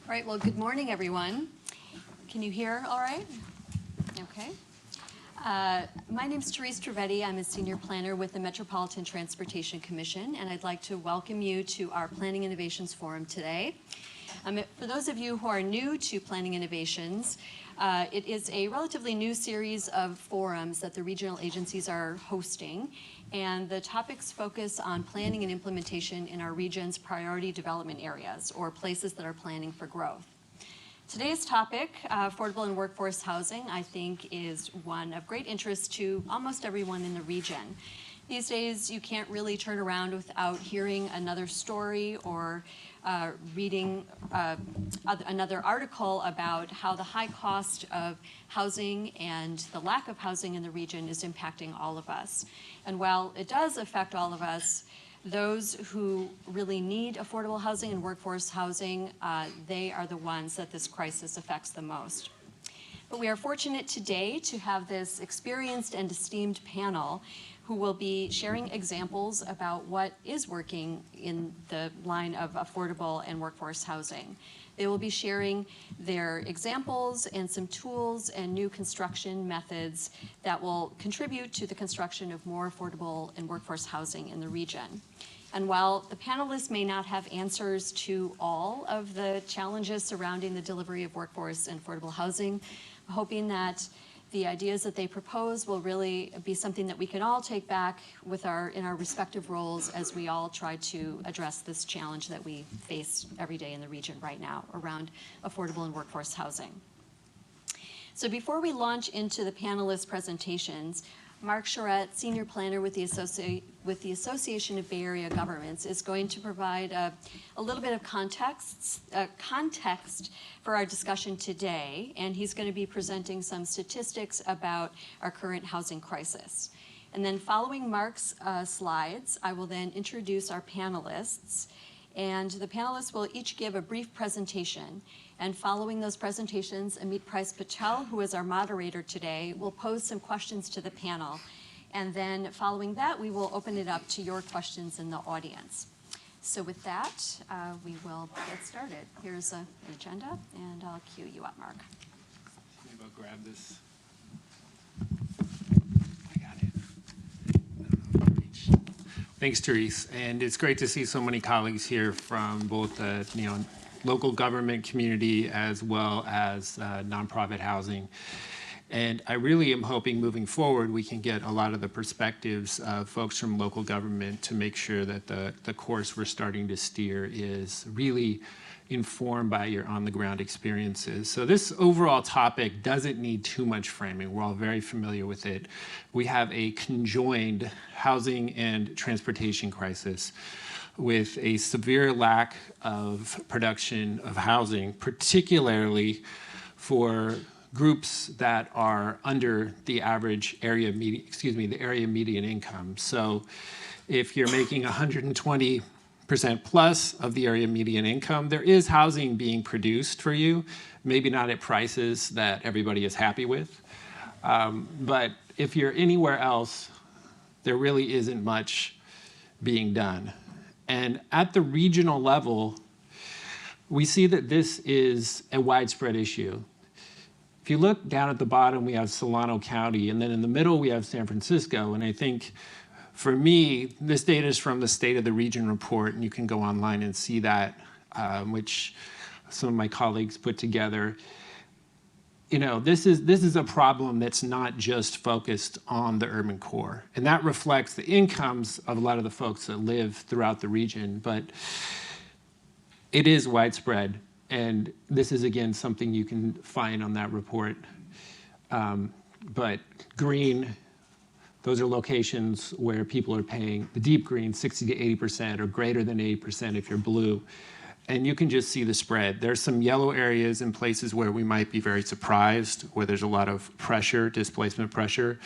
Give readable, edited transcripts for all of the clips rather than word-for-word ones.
All right, well, good morning, everyone. Can you hear all right? Okay. My name is Therese Trevetti. I'm a senior planner with the Metropolitan Transportation Commission, and I'd like to welcome you to our Planning Innovations Forum today. For those of you who are new to Planning Innovations, it is a relatively new series of forums that the regional agencies are hosting, and the topics focus on planning and implementation in our region's priority development areas, or places that are planning for growth. Today's topic, affordable and workforce housing, I think is one of great interest to almost everyone in the region. These days, you can't really turn around without hearing another story or reading another article about how the high cost of housing and the lack of housing in the region is impacting all of us. And while it does affect all of us, those who really need affordable housing and workforce housing, they are the ones that this crisis affects the most. But we are fortunate today to have this experienced and esteemed panel who will be sharing examples about what is working in the line of affordable and workforce housing. They will be sharing their examples and some tools and new construction methods that will contribute to the construction of more affordable and workforce housing in the region. And while the panelists may not have answers to all of the challenges surrounding the delivery of workforce and affordable housing, I'm hoping that the ideas that they propose will really be something that we can all take back in our respective roles as we all try to address this challenge that we face every day in the region right now around affordable and workforce housing. So before we launch into the panelists' presentations, Mark Charette, Senior Planner with the Association of Bay Area Governments, is going to provide a little bit of context for our discussion today, and he's going to be presenting some statistics about our current housing crisis. And then following Mark's slides, I will then introduce our panelists, and the panelists will each give a brief presentation. And following those presentations, Amit Price Patel, who is our moderator today, will pose some questions to the panel. And then following that, we will open it up to your questions in the audience. So with that, we will get started. Here's an agenda, and I'll cue you up, Mark. Maybe I'll grab this. I got it. Thanks, Therese. And it's great to see so many colleagues here from both the local government community as well as nonprofit housing. And I really am hoping moving forward we can get a lot of the perspectives of folks from local government to make sure that the course we're starting to steer is really informed by your on-the-ground experiences. So this overall topic doesn't need too much framing. We're all very familiar with it. We have a conjoined housing and transportation crisis with a severe lack of production of housing, particularly for groups that are under the average area median income. So if you're making 120% plus of the area median income, there is housing being produced for you, maybe not at prices that everybody is happy with. But if you're anywhere else, there really isn't much being done. And at the regional level, we see that this is a widespread issue. If you look down at the bottom, we have Solano County, and then in the middle, we have San Francisco. And I think for me, this data is from the State of the Region report, and you can go online and see that, which some of my colleagues put together. This is a problem that's not just focused on the urban core. And that reflects the incomes of a lot of the folks that live throughout the region, but it is widespread. And this is, again, something you can find on that report. But green, those are locations where people are paying, the deep green, 60 to 80% or greater than 80% if you're blue. And you can just see the spread. There's some yellow areas in places where we might be very surprised, where there's a lot of pressure, displacement pressure.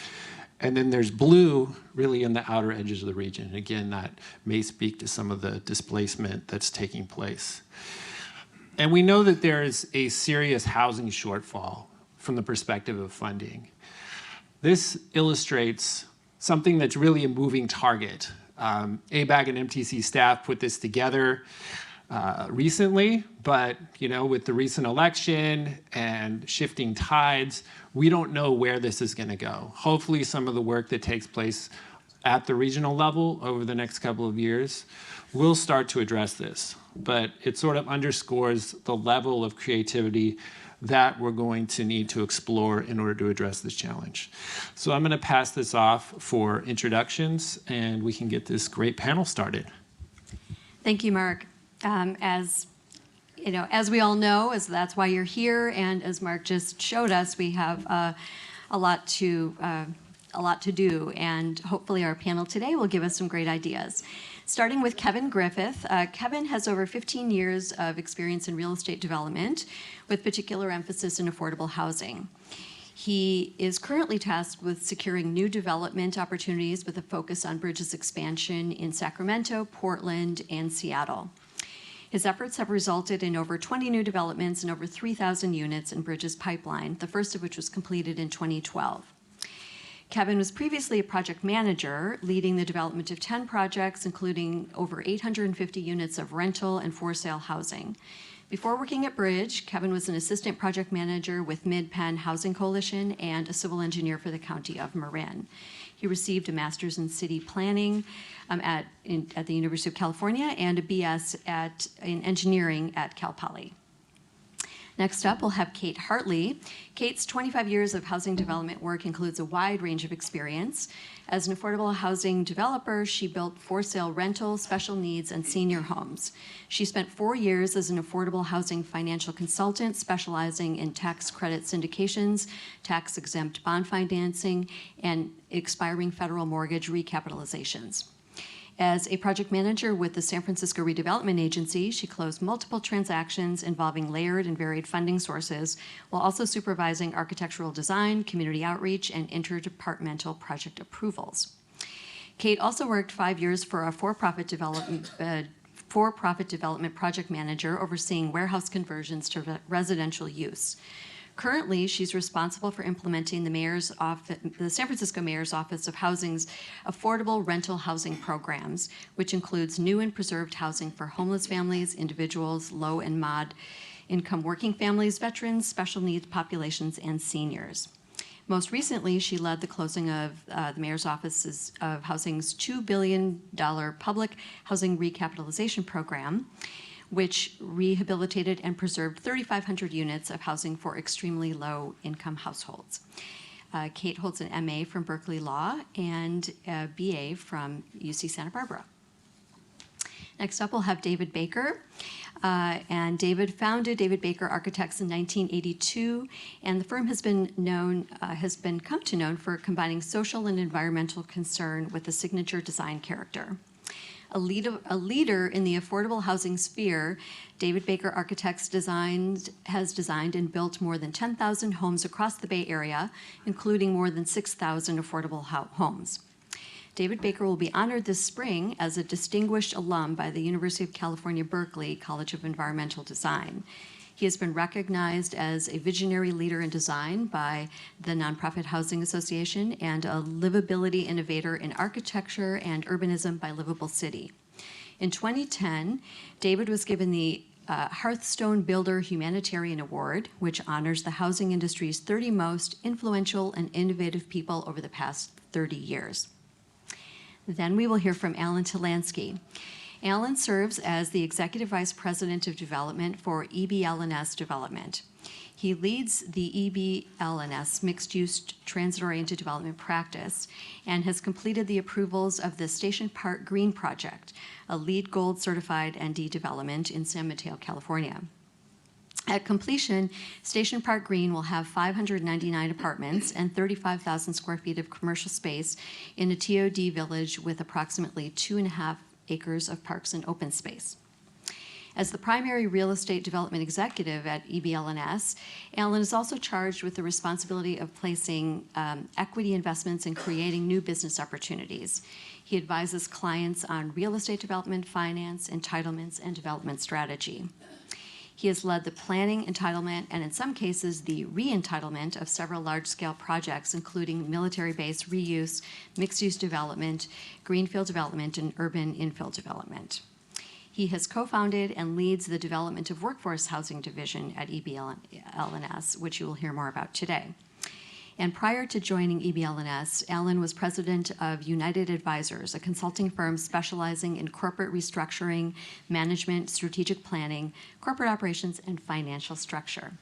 And then there's blue really in the outer edges of the region. Again, that may speak to some of the displacement that's taking place. And we know that there is a serious housing shortfall from the perspective of funding. This illustrates something that's really a moving target. ABAG and MTC staff put this together. recently, but with the recent election and shifting tides, we don't know where this is going to go. Hopefully some of the work that takes place at the regional level over the next couple of years will start to address this. But it sort of underscores the level of creativity that we're going to need to explore in order to address this challenge. So I'm going to pass this off for introductions, and we can get this great panel started. Thank you, Mark. As we all know, that's why you're here, and as Mark just showed us, we have a lot to do, and hopefully our panel today will give us some great ideas. Starting with Kevin Griffith. Kevin has over 15 years of experience in real estate development, with particular emphasis in affordable housing. He is currently tasked with securing new development opportunities with a focus on Bridges expansion in Sacramento, Portland, and Seattle. His efforts have resulted in over 20 new developments and over 3,000 units in Bridges pipeline, the first of which was completed in 2012. Kevin was previously a project manager, leading the development of 10 projects, including over 850 units of rental and for-sale housing. Before working at Bridge, Kevin was an assistant project manager with Mid-Penn Housing Coalition and a civil engineer for the County of Marin. He received a master's in city planning at the University of California and a BS in engineering at Cal Poly. Next up, we'll have Kate Hartley. Kate's 25 years of housing development work includes a wide range of experience. As an affordable housing developer, she built for-sale rental, special needs, and senior homes. She spent 4 years as an affordable housing financial consultant, specializing in tax credit syndications, tax-exempt bond financing, and expiring federal mortgage recapitalizations. As a project manager with the San Francisco Redevelopment Agency, she closed multiple transactions involving layered and varied funding sources, while also supervising architectural design, community outreach, and interdepartmental project approvals. Kate also worked 5 years for a for-profit development project manager overseeing warehouse conversions to residential use. Currently, she's responsible for implementing the San Francisco Mayor's Office of Housing's affordable rental housing programs, which includes new and preserved housing for homeless families, individuals, low and mod income working families, veterans, special needs populations, and seniors. Most recently, she led the closing of the Mayor's Office of Housing's $2 billion public housing recapitalization program, which rehabilitated and preserved 3,500 units of housing for extremely low-income households. Kate holds an MA from Berkeley Law and a BA from UC Santa Barbara. Next up, we'll have David Baker. And David founded David Baker Architects in 1982, and the firm has come to known for combining social and environmental concern with a signature design character. A leader in the affordable housing sphere, David Baker Architects has designed and built more than 10,000 homes across the Bay Area, including more than 6,000 affordable homes. David Baker will be honored this spring as a distinguished alum by the University of California, Berkeley College of Environmental Design. He has been recognized as a visionary leader in design by the Nonprofit Housing Association and a livability innovator in architecture and urbanism by Livable City. In 2010, David was given the Hearthstone Builder Humanitarian Award, which honors the housing industry's 30 most influential and innovative people over the past 30 years. Then we will hear from Alan Talansky. Alan serves as the Executive Vice President of Development for EBLNS Development. He leads the EBLNS mixed-use transit-oriented development practice and has completed the approvals of the Station Park Green Project, a LEED Gold certified ND development in San Mateo, California. At completion, Station Park Green will have 599 apartments and 35,000 square feet of commercial space in a TOD village with approximately 2.5 acres of parks and open space. As the primary real estate development executive at EBLNS, Alan is also charged with the responsibility of placing equity investments and creating new business opportunities. He advises clients on real estate development, finance, entitlements, and development strategy. He has led the planning, entitlement, and in some cases, the re-entitlement of several large-scale projects, including military base reuse, mixed-use development, greenfield development, and urban infill development. He has co-founded and leads the Development of Workforce Housing Division at EBLNS, which you will hear more about today. And prior to joining EBLNS, Alan was president of United Advisors, a consulting firm specializing in corporate restructuring, management, strategic planning, corporate operations, and financial structure.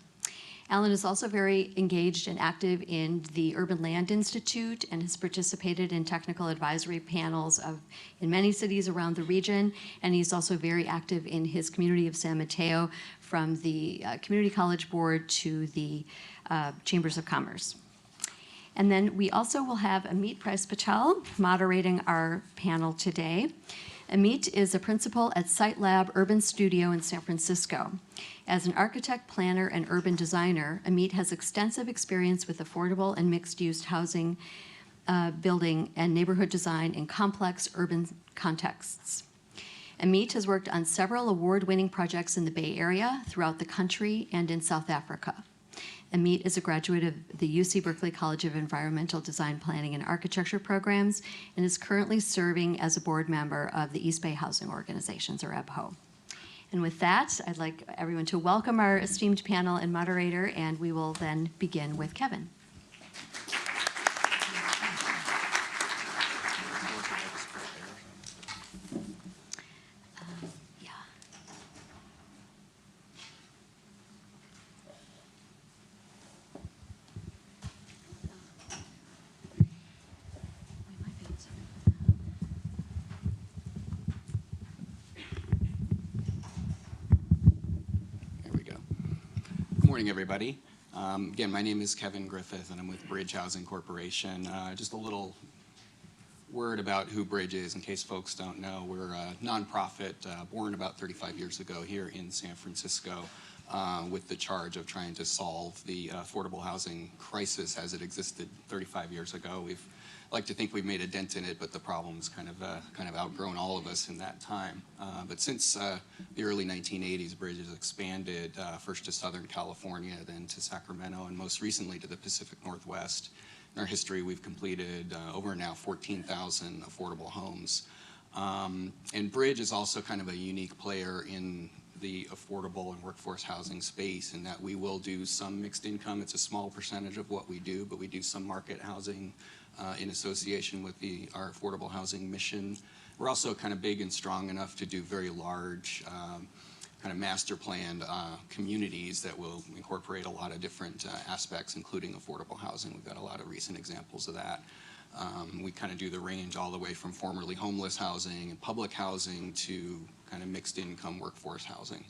Alan is also very engaged and active in the Urban Land Institute and has participated in technical advisory panels in many cities around the region. And he's also very active in his community of San Mateo, from the Community College Board to the Chambers of Commerce. And then we also will have Amit Price Patel moderating our panel today. Amit is a principal at Site Lab Urban Studio in San Francisco. As an architect, planner, and urban designer, Amit has extensive experience with affordable and mixed-use housing, building, and neighborhood design in complex urban contexts. Amit has worked on several award-winning projects in the Bay Area, throughout the country, and in South Africa. Amit is a graduate of the UC Berkeley College of Environmental Design, Planning, and Architecture programs, and is currently serving as a board member of the East Bay Housing Organizations, or EBHO. And with that, I'd like everyone to welcome our esteemed panel and moderator, and we will then begin with Kevin. Good morning, everybody. Again, my name is Kevin Griffith, and I'm with Bridge Housing Corporation. Just a little word about who Bridge is, in case folks don't know. We're a nonprofit born about 35 years ago here in San Francisco, with the charge of trying to solve the affordable housing crisis as it existed 35 years ago. We've like to think we've made a dent in it, but the problem's kind of outgrown all of us in that time. But since the early 1980s, Bridge has expanded first to Southern California, then to Sacramento, and most recently to the Pacific Northwest. In our history, we've completed over now 14,000 affordable homes. And Bridge is also kind of a unique player in the affordable and workforce housing space, in that we will do some mixed income. It's a small percentage of what we do, but we do some market housing in association with our affordable housing mission. We're also kind of big and strong enough to do very large kind of master planned communities that will incorporate a lot of different aspects, including affordable housing. We've got a lot of recent examples of that. We kind of do the range all the way from formerly homeless housing and public housing to kind of mixed income workforce housing.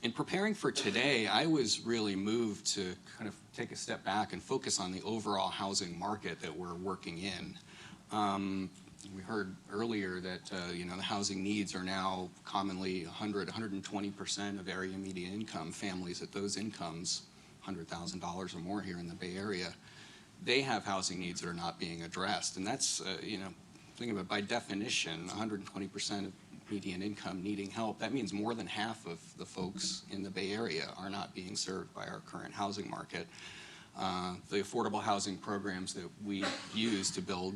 In preparing for today, I was really moved to kind of take a step back and focus on the overall housing market that we're working in. We heard earlier that the housing needs are now commonly 120% of area median income. Families at those incomes, $100,000 or more here in the Bay Area, they have housing needs that are not being addressed. And that's, think of it, by definition, 120% of median income needing help. That means more than half of the folks in the Bay Area are not being served by our current housing market. The affordable housing programs that we use to build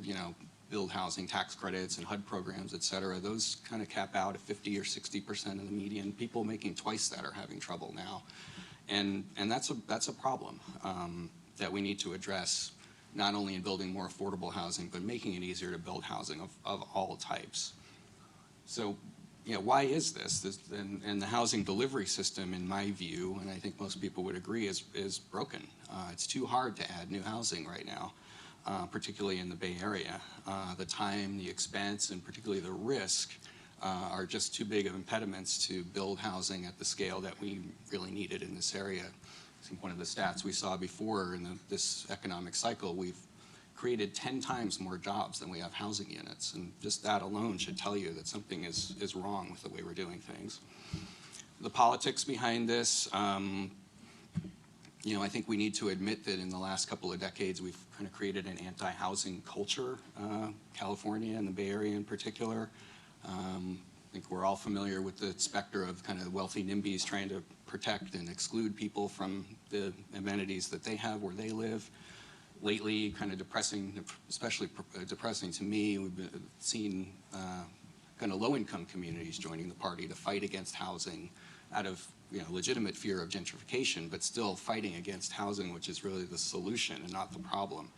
housing, tax credits and HUD programs, et cetera, those kind of cap out at 50 or 60% of the median. People making twice that are having trouble now. And that's a problem that we need to address, not only in building more affordable housing, but making it easier to build housing of all types. So, why is this? And the housing delivery system, in my view, and I think most people would agree, is broken. It's too hard to add new housing right now, particularly in the Bay Area. The time, the expense, and particularly the risk are just too big of impediments to build housing at the scale that we really needed in this area. I think one of the stats we saw before in this economic cycle, we've created 10 times more jobs than we have housing units. And just that alone should tell you that something is wrong with the way we're doing things. The politics behind this, I think we need to admit that in the last couple of decades, we've kind of created an anti-housing culture, California and the Bay Area in particular. I think we're all familiar with the specter of kind of wealthy NIMBYs trying to protect and exclude people from the amenities that they have where they live. Lately, kind of depressing, especially depressing to me, we've seen kind of low-income communities joining the party to fight against housing out of legitimate fear of gentrification, but still fighting against housing, which is really the solution and not the problem.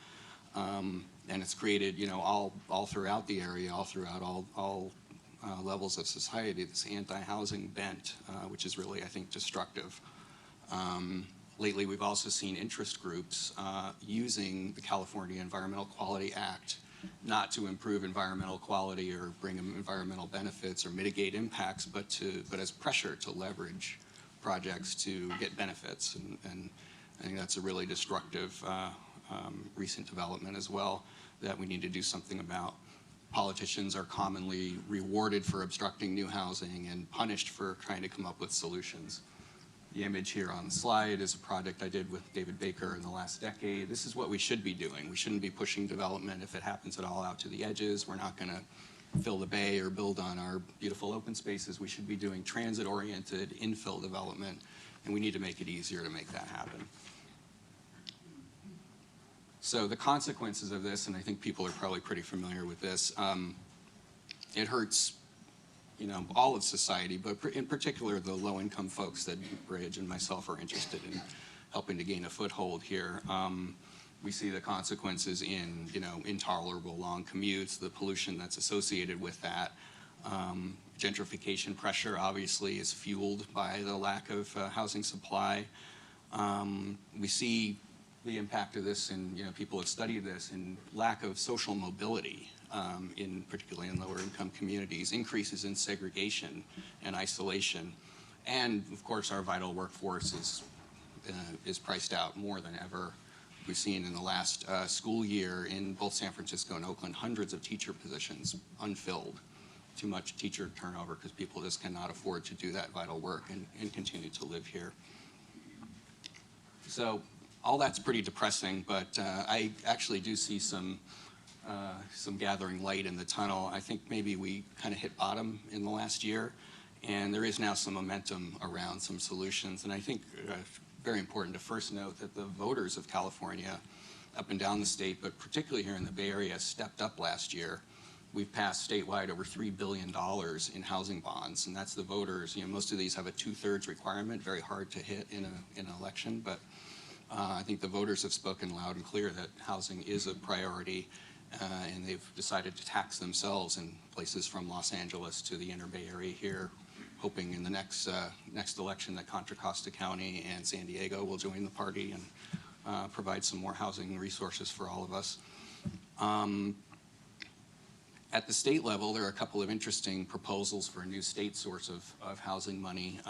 And it's created, all throughout the area, all throughout all levels of society, this anti-housing bent, which is really, I think, destructive. Lately, we've also seen interest groups using the California Environmental Quality Act not to improve environmental quality or bring environmental benefits or mitigate impacts, but as pressure to leverage projects to get benefits. And I think that's a really destructive recent development as well that we need to do something about. Politicians are commonly rewarded for obstructing new housing and punished for trying to come up with solutions. The image here on the slide is a project I did with David Baker in the last decade. This is what we should be doing. We shouldn't be pushing development if it happens at all out to the edges. We're not going to fill the bay or build on our beautiful open spaces. We should be doing transit-oriented infill development, and we need to make it easier to make that happen. So the consequences of this, and I think people are probably pretty familiar with this, it hurts all of society, but in particular the low-income folks that Bridge and myself are interested in helping to gain a foothold here. We see the consequences in intolerable long commutes, the pollution that's associated with that. Gentrification pressure obviously is fueled by the lack of housing supply. We see the impact of this, and people have studied this, in lack of social mobility. Particularly in lower income communities, increases in segregation and isolation. And of course our vital workforce is priced out more than ever. We've seen in the last school year in both San Francisco and Oakland, hundreds of teacher positions unfilled. Too much teacher turnover because people just cannot afford to do that vital work and continue to live here. So all that's pretty depressing, but I actually do see some gathering light in the tunnel. I think maybe we kind of hit bottom in the last year, and there is now some momentum around some solutions. And I think very important to first note that the voters of California up and down the state, but particularly here in the Bay Area, stepped up last year. We've passed statewide over $3 billion in housing bonds, and that's the voters. Most of these have a 2/3 requirement, very hard to hit in an election, but I think the voters have spoken loud and clear that housing is a priority. And they've decided to tax themselves in places from Los Angeles to the inner Bay Area here, hoping in the next election that Contra Costa County and San Diego will join the party and provide some more housing resources for all of us. At the state level, there are a couple of interesting proposals for a new state source of housing money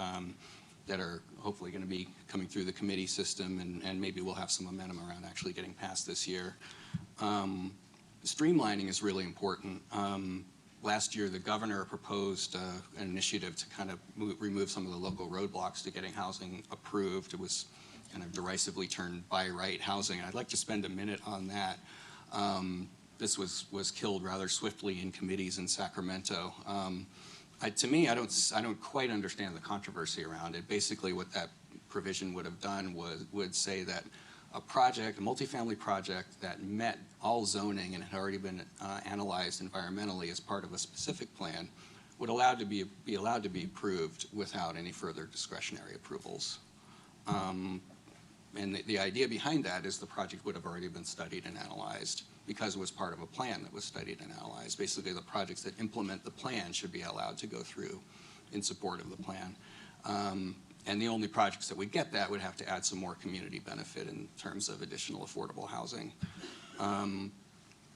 that are hopefully going to be coming through the committee system, and maybe we'll have some momentum around actually getting passed this year. Streamlining is really important. Last year, the governor proposed an initiative to kind of remove some of the local roadblocks to getting housing approved. It was kind of derisively termed by-right housing. And I'd like to spend a minute on that. This was killed rather swiftly in committees in Sacramento. To me, I don't quite understand the controversy around it. Basically, what that provision would have done would say that a multifamily project that met all zoning and had already been analyzed environmentally as part of a specific plan would be allowed to be approved without any further discretionary approvals. And the idea behind that is the project would have already been studied and analyzed because it was part of a plan that was studied and analyzed. Basically, the projects that implement the plan should be allowed to go through in support of the plan. And the only projects that would get that would have to add some more community benefit in terms of additional affordable housing.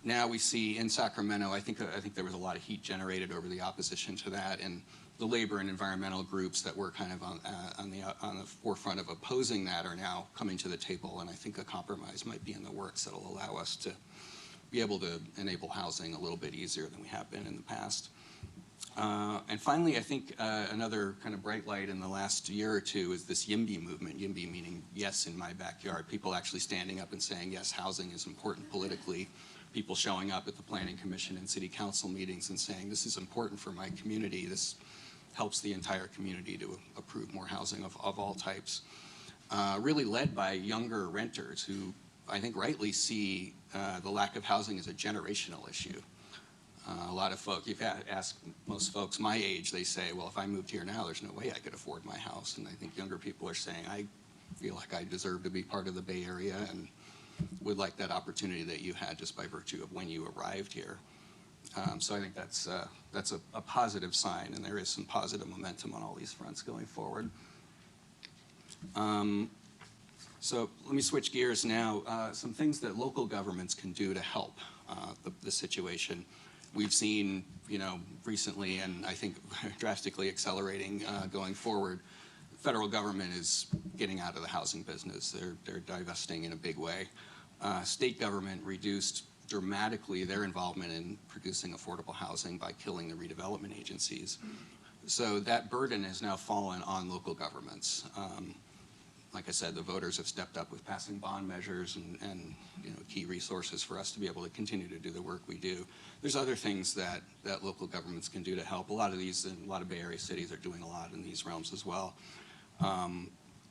Now we see in Sacramento, I think there was a lot of heat generated over the opposition to that, and the labor and environmental groups that were kind of on the forefront of opposing that are now coming to the table, and I think a compromise might be in the works that will allow us to be able to enable housing a little bit easier than we have been in the past. And finally, I think another kind of bright light in the last year or two is this YIMBY movement. YIMBY meaning yes in my backyard. People actually standing up and saying, yes, housing is important politically. People showing up at the Planning Commission and City Council meetings and saying, this is important for my community. This helps the entire community to approve more housing of all types. Really led by younger renters who I think rightly see the lack of housing as a generational issue. A lot of folk, you've asked most folks my age, they say, well, if I moved here now, there's no way I could afford my house. And I think younger people are saying, I feel like I deserve to be part of the Bay Area and would like that opportunity that you had just by virtue of when you arrived here. So I think that's a positive sign, and there is some positive momentum on all these fronts going forward. So let me switch gears now. Some things that local governments can do to help the situation. We've seen, recently, and I think drastically accelerating going forward, the federal government is getting out of the housing business. They're divesting in a big way. State government reduced dramatically their involvement in producing affordable housing by killing the redevelopment agencies. So that burden has now fallen on local governments. Like I said, the voters have stepped up with passing bond measures and key resources for us to be able to continue to do the work we do. There's other things that local governments can do to help. A lot of Bay Area cities are doing a lot in these realms as well.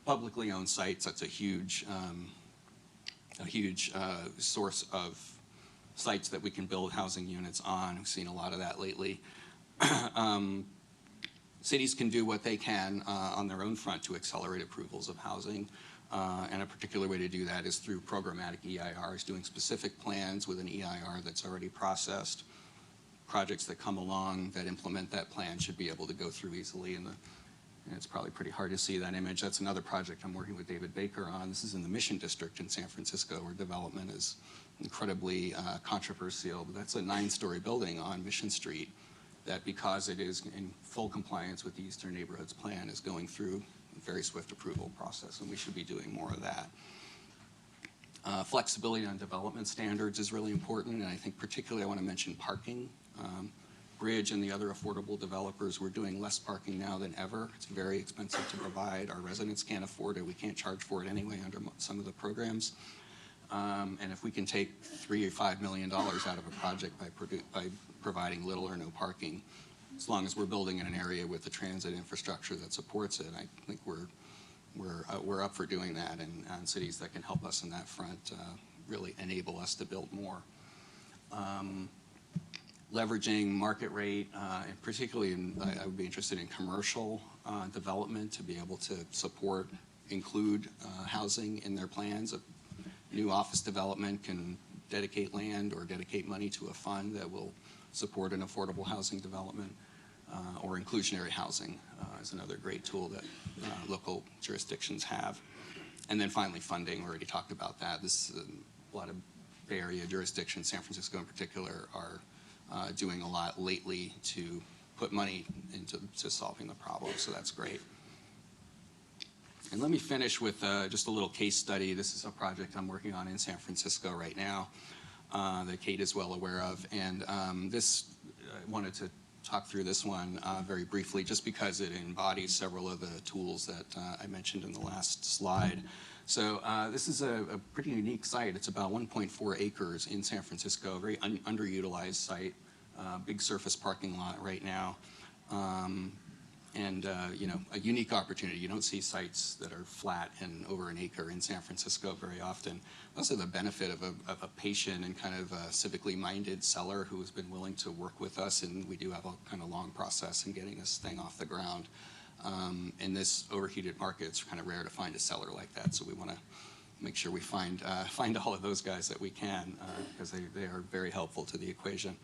Publicly owned sites, that's a huge source of sites that we can build housing units on. We've seen a lot of that lately. Cities can do what they can on their own front to accelerate approvals of housing. And a particular way to do that is through programmatic EIRs, doing specific plans with an EIR that's already processed. Projects that come along that implement that plan should be able to go through easily. And it's probably pretty hard to see that image. That's another project I'm working with David Baker on. This is in the Mission District in San Francisco, where development is incredibly controversial. But that's a 9-story building on Mission Street that, because it is in full compliance with the Eastern Neighborhoods Plan, is going through a very swift approval process, and we should be doing more of that. Flexibility on development standards is really important, and I think particularly I want to mention parking. Bridge and the other affordable developers, we're doing less parking now than ever. It's very expensive to provide. Our residents can't afford it. We can't charge for it anyway under some of the programs. And if we can take $3 or $5 million out of a project by providing little or no parking, as long as we're building in an area with the transit infrastructure that supports it, I think we're up for doing that, and cities that can help us in that front really enable us to build more. Leveraging market rate, and particularly I would be interested in commercial development to be able to include housing in their plans. A new office development can dedicate land or dedicate money to a fund that will support an affordable housing development, or inclusionary housing is another great tool that local jurisdictions have. And then finally, funding. We already talked about that. A lot of Bay Area jurisdictions, San Francisco in particular, are doing a lot lately to put money into solving the problem, so that's great. And let me finish with just a little case study. This is a project I'm working on in San Francisco right now that Kate is well aware of. And I wanted to talk through this one very briefly, just because it embodies several of the tools that I mentioned in the last slide. So this is a pretty unique site. It's about 1.4 acres in San Francisco, a very underutilized site, big surface parking lot right now. And a unique opportunity. You don't see sites that are flat and over an acre in San Francisco very often. Also the benefit of a patient and kind of a civically minded seller who has been willing to work with us, and we do have a kind of long process in getting this thing off the ground. In this overheated market, it's kind of rare to find a seller like that, so we want to make sure we find all of those guys that we can, because they are very helpful to the equation.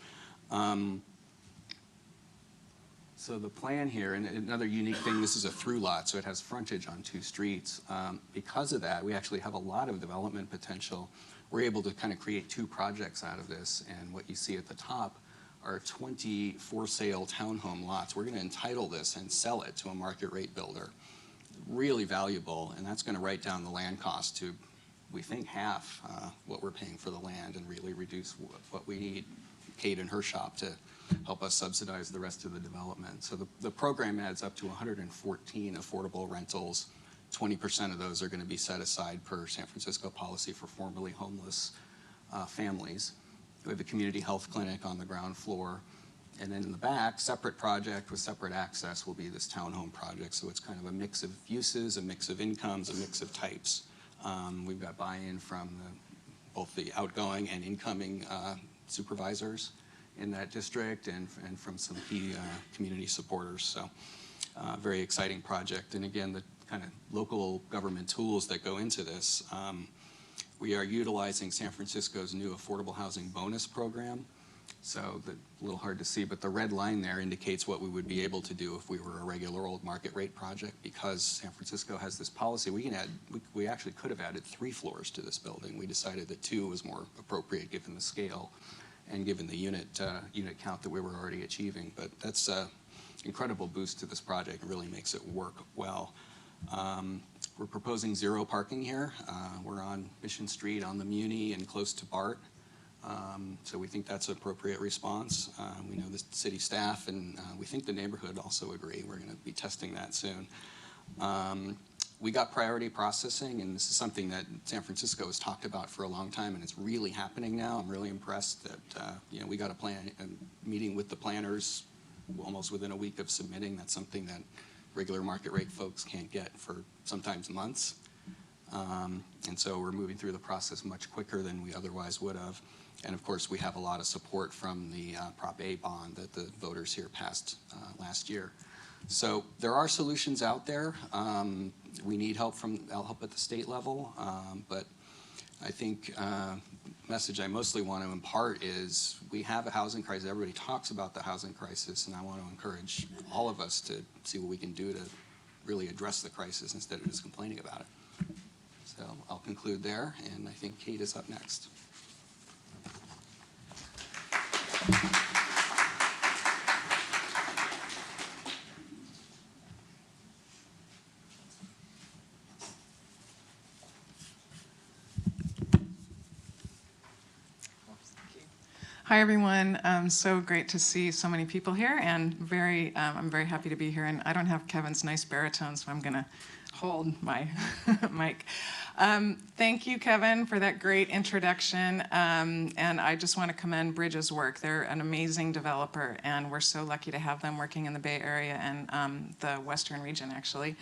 So the plan here, and another unique thing, this is a through lot, so it has frontage on 2 streets. Because of that, we actually have a lot of development potential. We're able to kind of create 2 projects out of this, and what you see at the top are 20 for-sale townhome lots. We're going to entitle this and sell it to a market rate builder. Really valuable, and that's going to write down the land cost to, we think, half what we're paying for the land, and really reduce what we need Kate and her shop to help us subsidize the rest of the development. So the program adds up to 114 affordable rentals. 20% of those are going to be set aside per San Francisco policy for formerly homeless families. We have a community health clinic on the ground floor. And then in the back, separate project with separate access will be this townhome project. So it's kind of a mix of uses, a mix of incomes, a mix of types. We've got buy-in from both the outgoing and incoming supervisors. in that district and from some key community supporters. So very exciting project. And again, the kind of local government tools that go into this. We are utilizing San Francisco's new affordable housing bonus program. So a little hard to see, but the red line there indicates what we would be able to do if we were a regular old market rate project. Because San Francisco has this policy, we actually could have added 3 floors to this building. We decided that 2 was more appropriate given the scale and given the unit count that we were already achieving. But that's an incredible boost to this project. It really makes it work well. We're proposing 0 parking here. We're on Mission Street on the Muni and close to BART. So we think that's an appropriate response. We know the city staff and we think the neighborhood also agree. We're going to be testing that soon. We got priority processing, and this is something that San Francisco has talked about for a long time, and it's really happening now. I'm really impressed that we got a meeting with the planners almost within a week of submitting. That's something that regular market rate folks can't get for sometimes months. And so we're moving through the process much quicker than we otherwise would have. And of course, we have a lot of support from the Prop A bond that the voters here passed last year. So there are solutions out there. We need help at the state level, but I think message I mostly want to impart is we have a housing crisis. Everybody talks about the housing crisis, and I want to encourage all of us to see what we can do to really address the crisis instead of just complaining about it. So I'll conclude there, and I think Kate is up next. Hi, everyone. So great to see so many people here, and I'm very happy to be here. And I don't have Kevin's nice baritone, so I'm going to hold my mic. Thank you, Kevin, for that great introduction. And I just want to commend Bridge's work. They're an amazing developer, and we're so lucky to have them working in the Bay Area and the Western region, actually.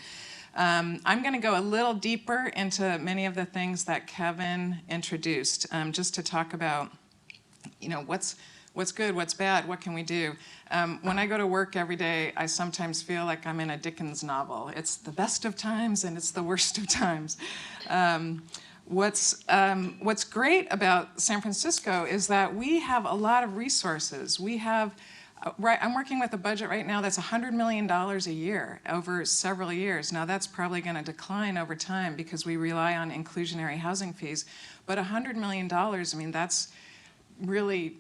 I'm going to go a little deeper into many of the things that Kevin introduced, just to talk about what's good, what's bad, what can we do? When I go to work every day, I sometimes feel like I'm in a Dickens novel. It's the best of times and it's the worst of times. What's great about San Francisco is that we have a lot of resources. We have, I'm working with a budget right now that's $100 million a year over several years. Now that's probably going to decline over time because we rely on inclusionary housing fees. But $100 million, I mean, that's really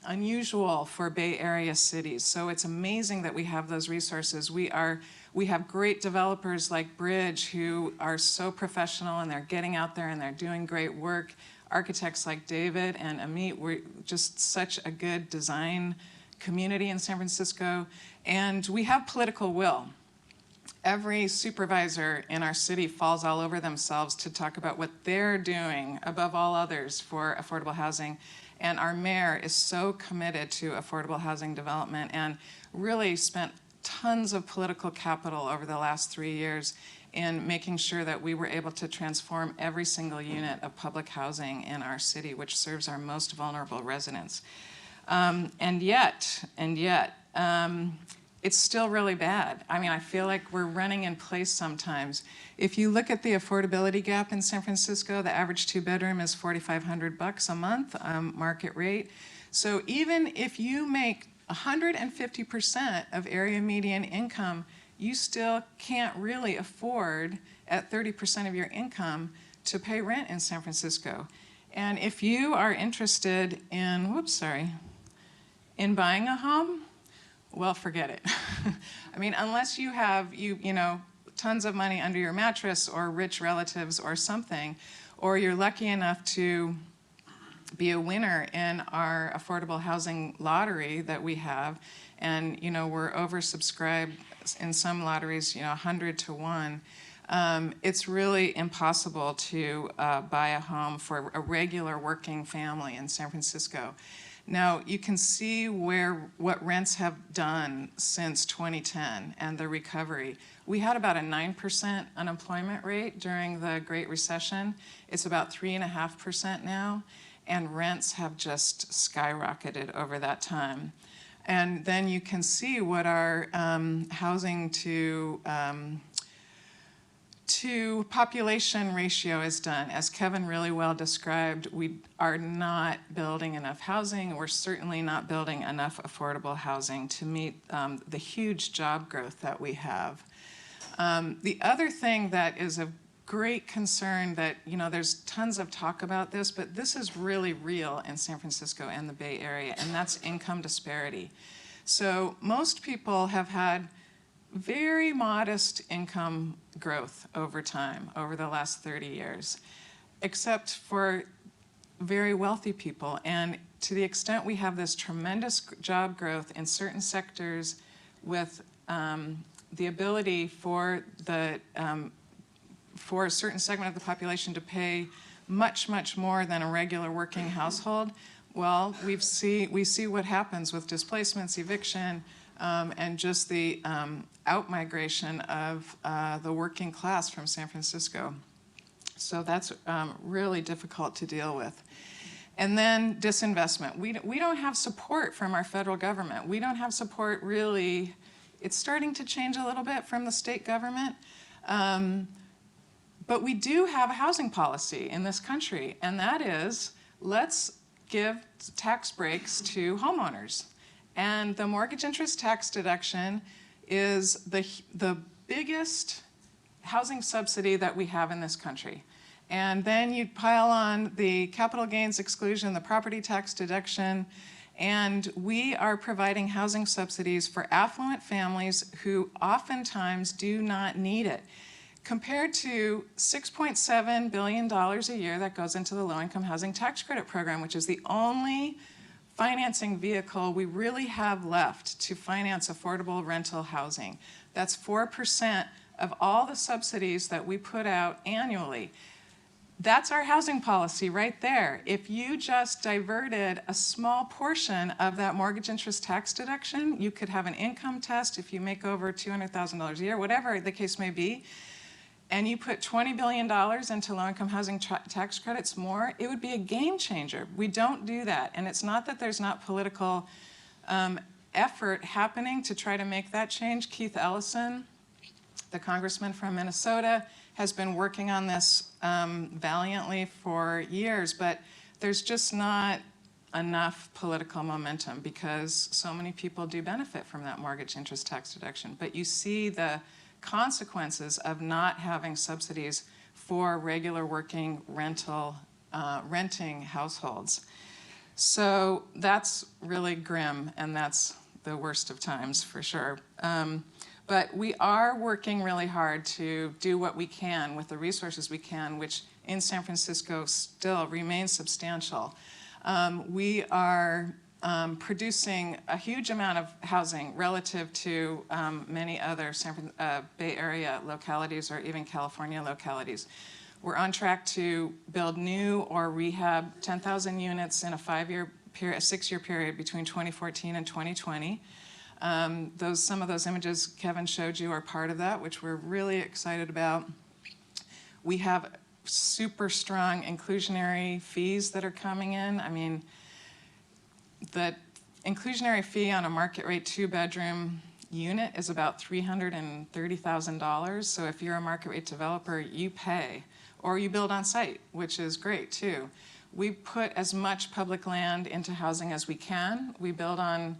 unusual for Bay Area cities. So it's amazing that we have those resources. We have great developers like Bridge who are so professional, and they're getting out there and they're doing great work. Architects like David and Amit, we're just such a good design community in San Francisco. And we have political will. Every supervisor in our city falls all over themselves to talk about what they're doing above all others for affordable housing. And our mayor is so committed to affordable housing development and really spent tons of political capital over the last 3 years in making sure that we were able to transform every single unit of public housing in our city, which serves our most vulnerable residents. And yet, it's still really bad. I mean, I feel like we're running in place sometimes. If you look at the affordability gap in San Francisco, the average 2-bedroom is $4,500 a month, market rate. So even if you make 150% of area median income, you still can't really afford at 30% of your income to pay rent in San Francisco. And if you are interested in, in buying a home, well, forget it. I mean, unless you have, tons of money under your mattress or rich relatives or something, or you're lucky enough to be a winner in our affordable housing lottery that we have, and, we're oversubscribed in some lotteries, 100 to 1. It's really impossible to buy a home for a regular working family in San Francisco. Now, you can see what rents have done since 2010 and the recovery. We had about a 9% unemployment rate during the Great Recession. It's about 3.5% now. and rents have just skyrocketed over that time. And then you can see what our housing to population ratio has done. As Kevin really well described, we are not building enough housing. We're certainly not building enough affordable housing to meet the huge job growth that we have. The other thing that is of great concern that, there's tons of talk about this, but this is really real in San Francisco and the Bay Area, and that's income disparity. So most people have had very modest income growth over time, over the last 30 years, except for very wealthy people. And to the extent we have this tremendous job growth in certain sectors with the ability for a certain segment of the population to pay much, much more than a regular working household, well, we see what happens with displacements, eviction, and just the out-migration of the working class from San Francisco. So that's really difficult to deal with. And then disinvestment. We don't have support from our federal government. We don't have support really. It's starting to change a little bit from the state government. But we do have a housing policy in this country, and that is, let's give tax breaks to homeowners. And the mortgage interest tax deduction is the biggest housing subsidy that we have in this country. And then you pile on the capital gains exclusion, the property tax deduction, and we are providing housing subsidies for affluent families who oftentimes do not need it. Compared to $6.7 billion a year that goes into the Low-Income Housing Tax Credit Program, which is the only financing vehicle we really have left to finance affordable rental housing. That's 4% of all the subsidies that we put out annually. That's our housing policy right there. If you just diverted a small portion of that mortgage interest tax deduction, you could have an income test if you make over $200,000 a year, whatever the case may be, and you put $20 billion into low-income housing tax credits more, it would be a game changer. We don't do that. And it's not that there's not political effort happening to try to make that change. Keith Ellison, the congressman from Minnesota, has been working on this valiantly for years, but there's just not enough political momentum because so many people do benefit from that mortgage interest tax deduction. But you see the consequences of not having subsidies for regular working renting households. So that's really grim, and that's the worst of times for sure. But we are working really hard to do what we can with the resources we can, which in San Francisco still remains substantial. We are producing a huge amount of housing relative to many other Bay Area localities or even California localities. We're on track to build new or rehab 10,000 units in a 6-year period between 2014 and 2020. Some of those images Kevin showed you are part of that, which we're really excited about. We have super strong inclusionary fees that are coming in. I mean, the inclusionary fee on a market rate 2-bedroom unit is about $330,000. So if you're a market rate developer, you pay, or you build on site, which is great too. We put as much public land into housing as we can. We build on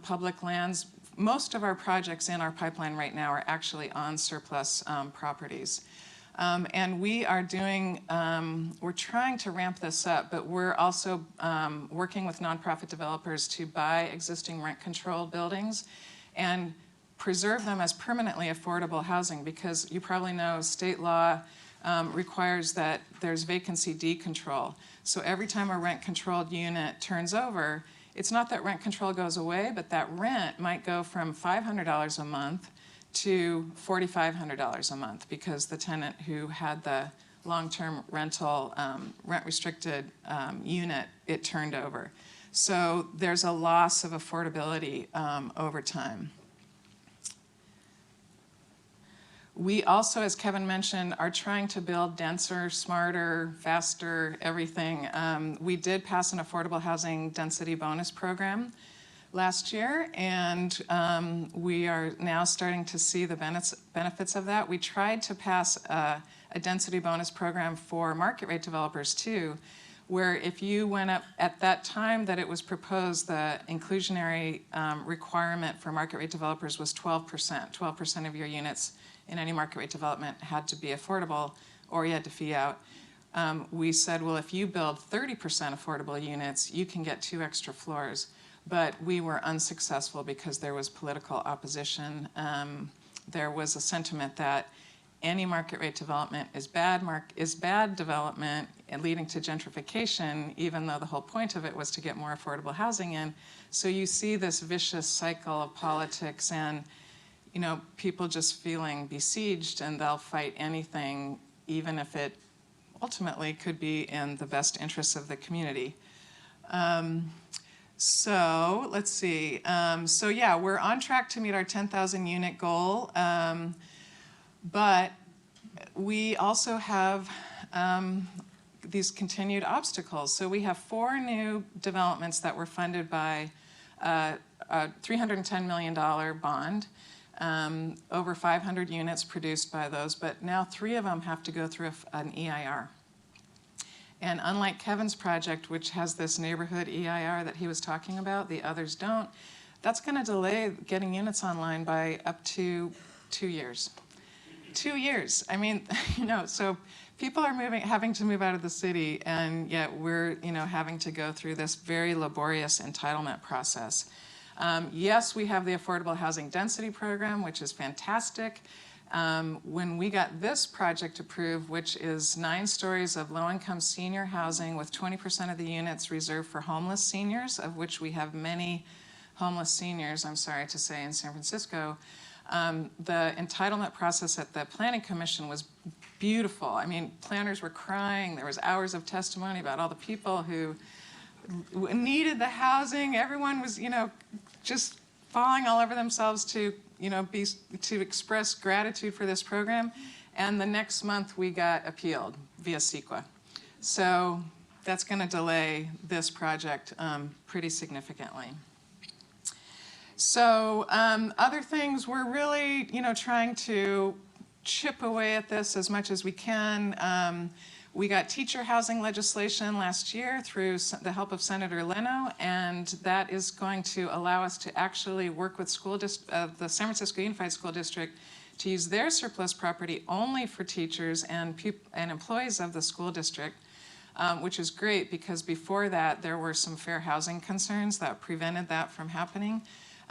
public lands. Most of our projects in our pipeline right now are actually on surplus properties. And we are we're trying to ramp this up, but we're also working with nonprofit developers to buy existing rent-controlled buildings and preserve them as permanently affordable housing, because you probably know state law requires that there's vacancy decontrol. So every time a rent-controlled unit turns over, it's not that rent control goes away, but that rent might go from $500 a month to $4,500 a month because the tenant who had the long-term rental, rent-restricted unit, it turned over. So there's a loss of affordability over time. We also, as Kevin mentioned, are trying to build denser, smarter, faster, everything. We did pass an affordable housing density bonus program last year, and we are now starting to see the benefits of that. We tried to pass a density bonus program for market rate developers too, where if you went up at that time that it was proposed, the inclusionary requirement for market rate developers was 12%. 12% of your units in any market rate development had to be affordable, or you had to fee out. We said, well, if you build 30% affordable units, you can get 2 extra floors. But we were unsuccessful because there was political opposition. There was a sentiment that any market rate development is bad development and leading to gentrification, even though the whole point of it was to get more affordable housing in. So you see this vicious cycle of politics and people just feeling besieged, and they'll fight anything, even if it ultimately could be in the best interests of the community. So let's see. So yeah, we're on track to meet our 10,000 unit goal, but we also have these continued obstacles. So we have 4 new developments that were funded by a $310 million bond, over 500 units produced by those, but now 3 of them have to go through an EIR. And unlike Kevin's project, which has this neighborhood EIR that he was talking about, the others don't, that's going to delay getting units online by up to 2 years. 2 years. I mean, so people are having to move out of the city, and yet we're, having to go through this very laborious entitlement process. Yes, we have the Affordable Housing Density Program, which is fantastic. When we got this project approved, which is 9 stories of low-income senior housing with 20% of the units reserved for homeless seniors, of which we have many homeless seniors, I'm sorry to say, in San Francisco, the entitlement process at the Planning Commission was beautiful. I mean, planners were crying. There was hours of testimony about all the people who needed the housing. Everyone was, just falling all over themselves to express gratitude for this program. And the next month we got appealed via CEQA. So that's going to delay this project pretty significantly. So other things, we're really trying to chip away at this as much as we can. We got teacher housing legislation last year through the help of Senator Leno, and that is going to allow us to actually work with the San Francisco Unified School District to use their surplus property only for teachers and employees of the school district, which is great because before that there were some fair housing concerns that prevented that from happening.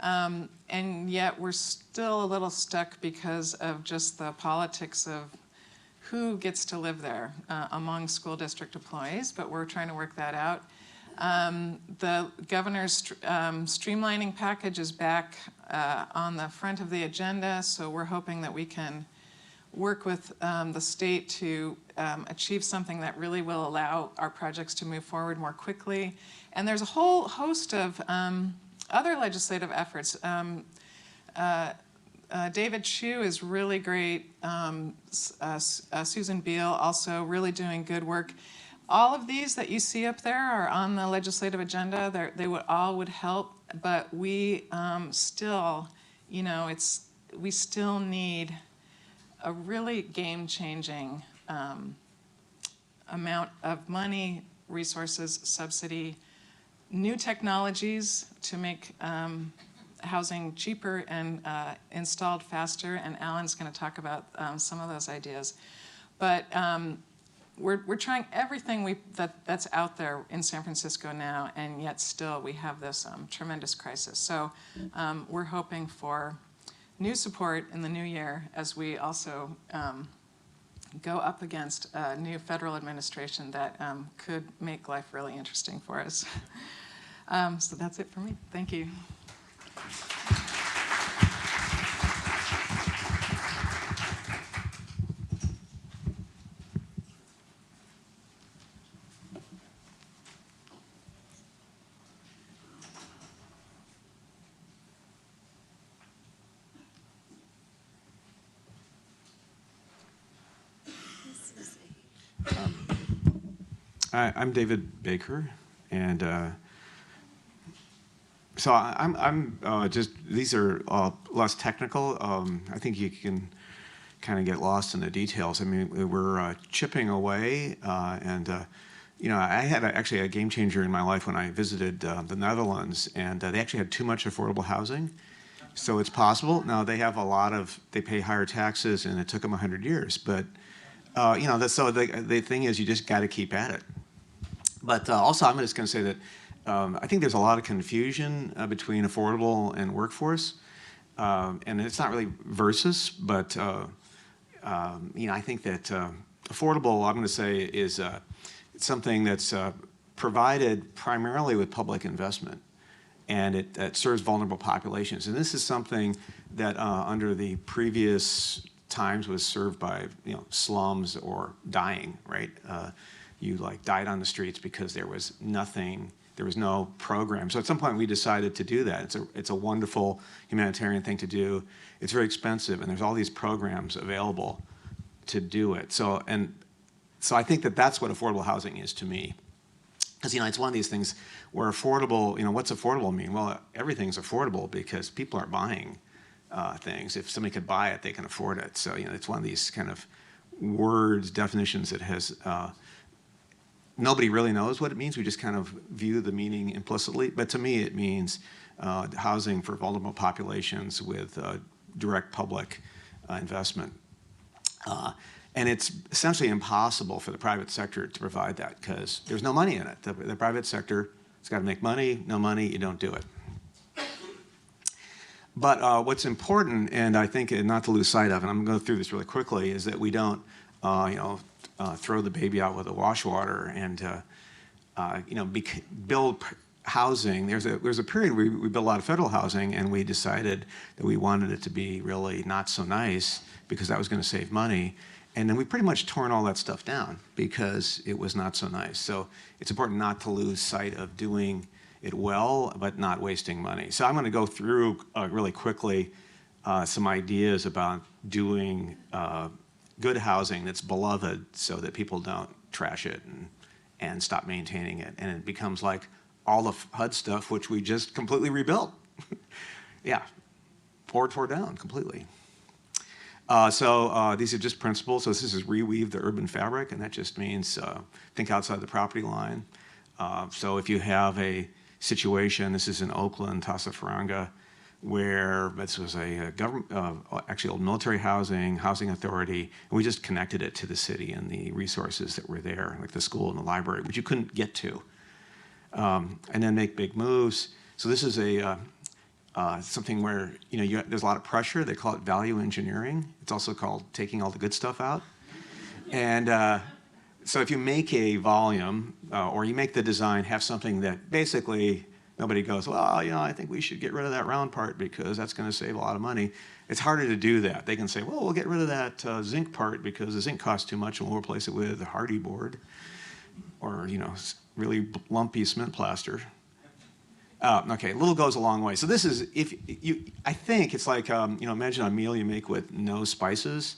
And yet we're still a little stuck because of just the politics of who gets to live there among school district employees, but we're trying to work that out. The governor's streamlining package is back on the front of the agenda, so we're hoping that we can work with the state to achieve something that really will allow our projects to move forward more quickly. And there's a whole host of other legislative efforts. David Chu is really great. Susan Beal also really doing good work. All of these that you see up there are on the legislative agenda. They would help, but we still, we still need a really game-changing amount of money, resources, subsidy, new technologies to make housing cheaper and installed faster, and Alan's going to talk about some of those ideas. But we're trying everything that's out there in San Francisco now, and yet still we have this tremendous crisis. So we're hoping for new support in the new year as we also go up against a new federal administration that could make life really interesting for us. So that's it for me. Thank you. I'm David Baker, and so I'm just, these are less technical. I think you can kind of get lost in the details. I mean, we're chipping away, and you know, I had actually a game changer in my life when I visited the Netherlands, and they actually had too much affordable housing. So it's possible. Now they have they pay higher taxes, and it took them 100 years. But you know, so the thing is, you just got to keep at it. But also, I'm just going to say that I think there's a lot of confusion between affordable and workforce, and it's not really versus, but you know, I think that affordable, I'm going to say, is something that's provided primarily with public investment, and it serves vulnerable populations. And this is something that under the previous times was served by, you know, slums or dying, right? You like died on the streets because there was nothing, there was no program. So at some point we decided to do that. It's a wonderful humanitarian thing to do. It's very expensive, and there's all these programs available to do it. So I think that that's what affordable housing is to me. Because, you know, it's one of these things where affordable, you know, what's affordable mean? Well, everything's affordable because people are buying things. If somebody could buy it, they can afford it. So, you know, it's one of these kind of words, definitions that has, nobody really knows what it means. We just kind of view the meaning implicitly. But to me, it means housing for vulnerable populations with direct public investment. And it's essentially impossible for the private sector to provide that because there's no money in it. The private sector has got to make money. No money, you don't do it. But what's important, and I think not to lose sight of, and I'm going to go through this really quickly, is that we don't, you know, throw the baby out with the wash water and, you know, build housing. There's a period where we built a lot of federal housing, and we decided that we wanted it to be really not so nice because that was going to save money. And then we pretty much torn all that stuff down because it was not so nice. So it's important not to lose sight of doing it well, but not wasting money. So I'm going to go through really quickly some ideas about doing good housing that's beloved so that people don't trash it and stop maintaining it. And it becomes like all the HUD stuff, which we just completely rebuilt. Yeah, tore down completely. So these are just principles. So this is reweave the urban fabric, and that just means think outside the property line. So if you have a situation, this is in Oakland, Tasafaranga, where this was a government, actually old military housing authority, and we just connected it to the city and the resources that were there, like the school and the library, which you couldn't get to, and then make big moves. So this is a something where, you know, there's a lot of pressure. They call it value engineering. It's also called taking all the good stuff out. And so if you make a volume or you make the design have something that basically nobody goes, well, you know, I think we should get rid of that round part because that's going to save a lot of money. It's harder to do that. They can say, well, we'll get rid of that zinc part because the zinc costs too much and we'll replace it with a hardy board or, you know, really lumpy cement plaster. Okay, a little goes a long way. So this is, I think it's like, you know, imagine a meal you make with no spices,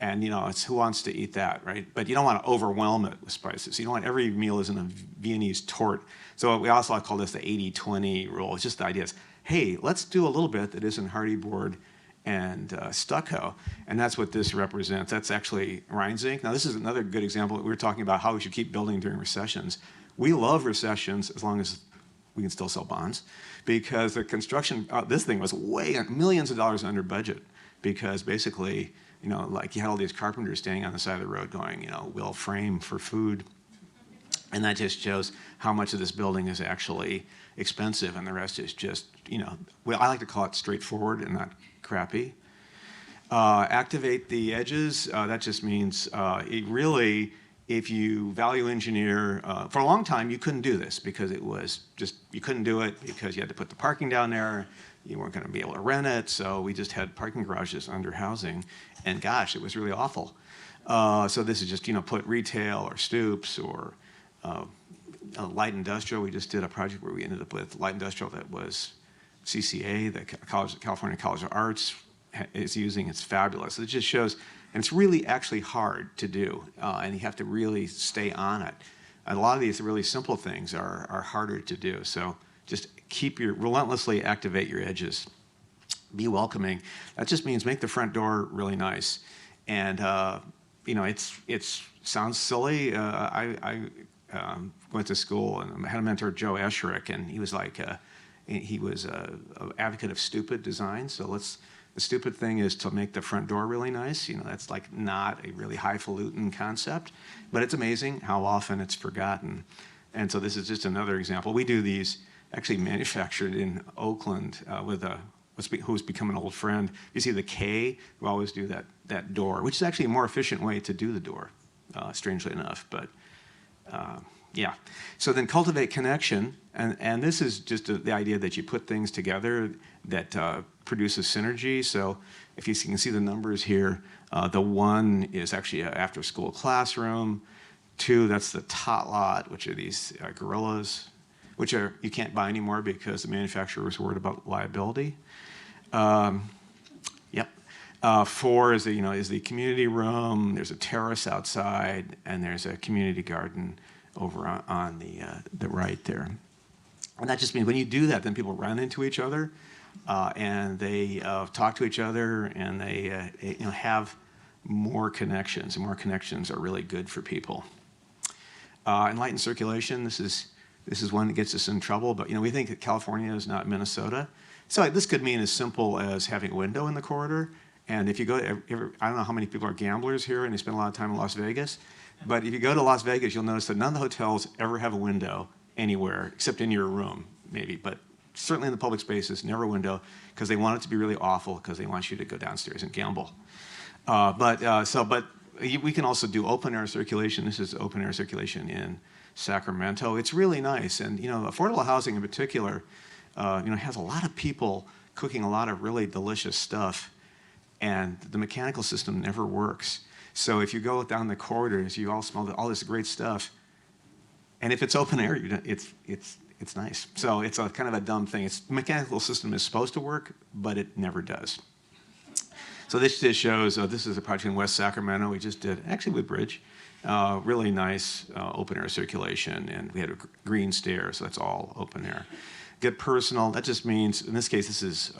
and, you know, it's who wants to eat that, right? But you don't want to overwhelm it with spices. You don't want every meal isn't a Viennese tort. So we also call this the 80-20 rule. It's just the idea is, hey, let's do a little bit that isn't hardy board and stucco, and that's what this represents. That's actually Rhine zinc. Now this is another good example. We were talking about how we should keep building during recessions. We love recessions as long as we can still sell bonds, because the construction, this thing was way, millions of dollars under budget, because basically, you know, like you had all these carpenters standing on the side of the road going, you know, we'll frame for food. And that just shows how much of this building is actually expensive, and the rest is just, you know, well, I like to call it straightforward and not crappy. Activate the edges, that just means it really, if you value engineer, for a long time you couldn't do this because it was just, you couldn't do it because you had to put the parking down there, you weren't going to be able to rent it, so we just had parking garages under housing, and gosh, it was really awful. So this is just, you know, put retail or stoops or light industrial. We just did a project where we ended up with light industrial that was CCA, the California College of Arts is using. It's fabulous. It just shows, and it's really actually hard to do, and you have to really stay on it. a lot of these really simple things are harder to do. So just relentlessly activate your edges. Be welcoming. That just means make the front door really nice. And, it's sounds silly. I went to school and I had a mentor, Joe Escherick, and he was he was an advocate of stupid design. So the stupid thing is to make the front door really nice. That's like not a really highfalutin concept, but it's amazing how often it's forgotten. And so this is just another example. We do these actually manufactured in Oakland with who's become an old friend. You see the K, we always do that door, which is actually a more efficient way to do the door, strangely enough. But yeah. So then cultivate connection, and this is just the idea that you put things together that produces synergy. So if you can see the numbers here, the 1 is actually an after-school classroom. 2, that's the tot lot, which are these gorillas, which you can't buy anymore because the manufacturer was worried about liability. Yep. 4 is the community room. There's a terrace outside, and there's a community garden over on the right there. And that just means when you do that, then people run into each other, and they talk to each other, and they have more connections, and more connections are really good for people. Enlightened circulation. This is one that gets us in trouble, but we think that California is not Minnesota. So this could mean as simple as having a window in the corridor. And if you go, I don't know how many people are gamblers here and they spend a lot of time in Las Vegas, but if you go to Las Vegas, you'll notice that none of the hotels ever have a window anywhere except in your room, maybe. But certainly in the public spaces, never a window, because they want it to be really awful, because they want you to go downstairs and gamble. But we can also do open air circulation. This is open air circulation in Sacramento. It's really nice, and affordable housing in particular, has a lot of people cooking a lot of really delicious stuff, and the mechanical system never works. So if you go down the corridors, you all smell all this great stuff, and if it's open air, it's nice. So it's a kind of a dumb thing. The mechanical system is supposed to work, but it never does. So this just shows, this is a project in West Sacramento we just did, actually with Bridge. Really nice open air circulation, and we had a green stair, so that's all open air. Get personal, that just means, in this case, this is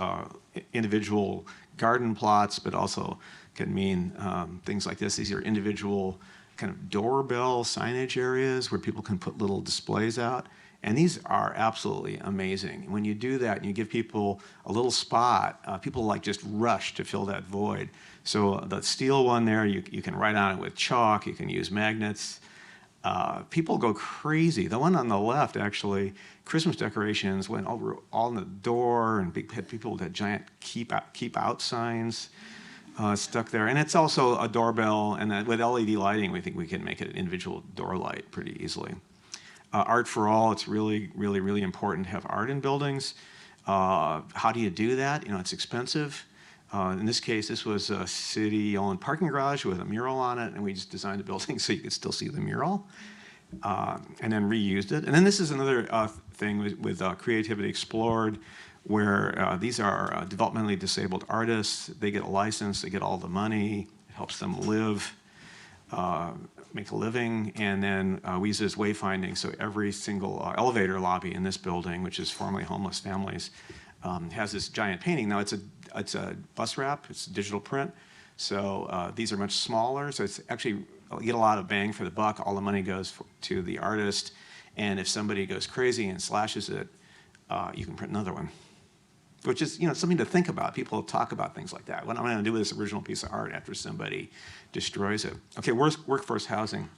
individual garden plots, but also can mean things like this. These are individual kind of doorbell signage areas where people can put little displays out. And these are absolutely amazing. When you do that and you give people a little spot, people just rush to fill that void. So the steel one there, you can write on it with chalk, you can use magnets. People go crazy. The one on the left, actually, Christmas decorations went all on the door, and had people with giant keep out signs stuck there. And it's also a doorbell, and with LED lighting, we think we can make it an individual door light pretty easily. Art for all, it's really, really, really important to have art in buildings. How do you do that? It's expensive. In this case, this was a city-owned parking garage with a mural on it, and we just designed the building so you could still see the mural, and then reused it. And then this is another thing with Creativity Explored, where these are developmentally disabled artists. They get a license, they get all the money, it helps them live, make a living, and then we use it as wayfinding. So every single elevator lobby in this building, which is formerly Homeless Families, has this giant painting. Now it's a bus wrap, it's digital print, so these are much smaller, so it's actually, you get a lot of bang for the buck. All the money goes to the artist, and if somebody goes crazy and slashes it, you can print another one. Which is, something to think about. People talk about things like that. What am I going to do with this original piece of art after somebody destroys it? Okay, workforce housing.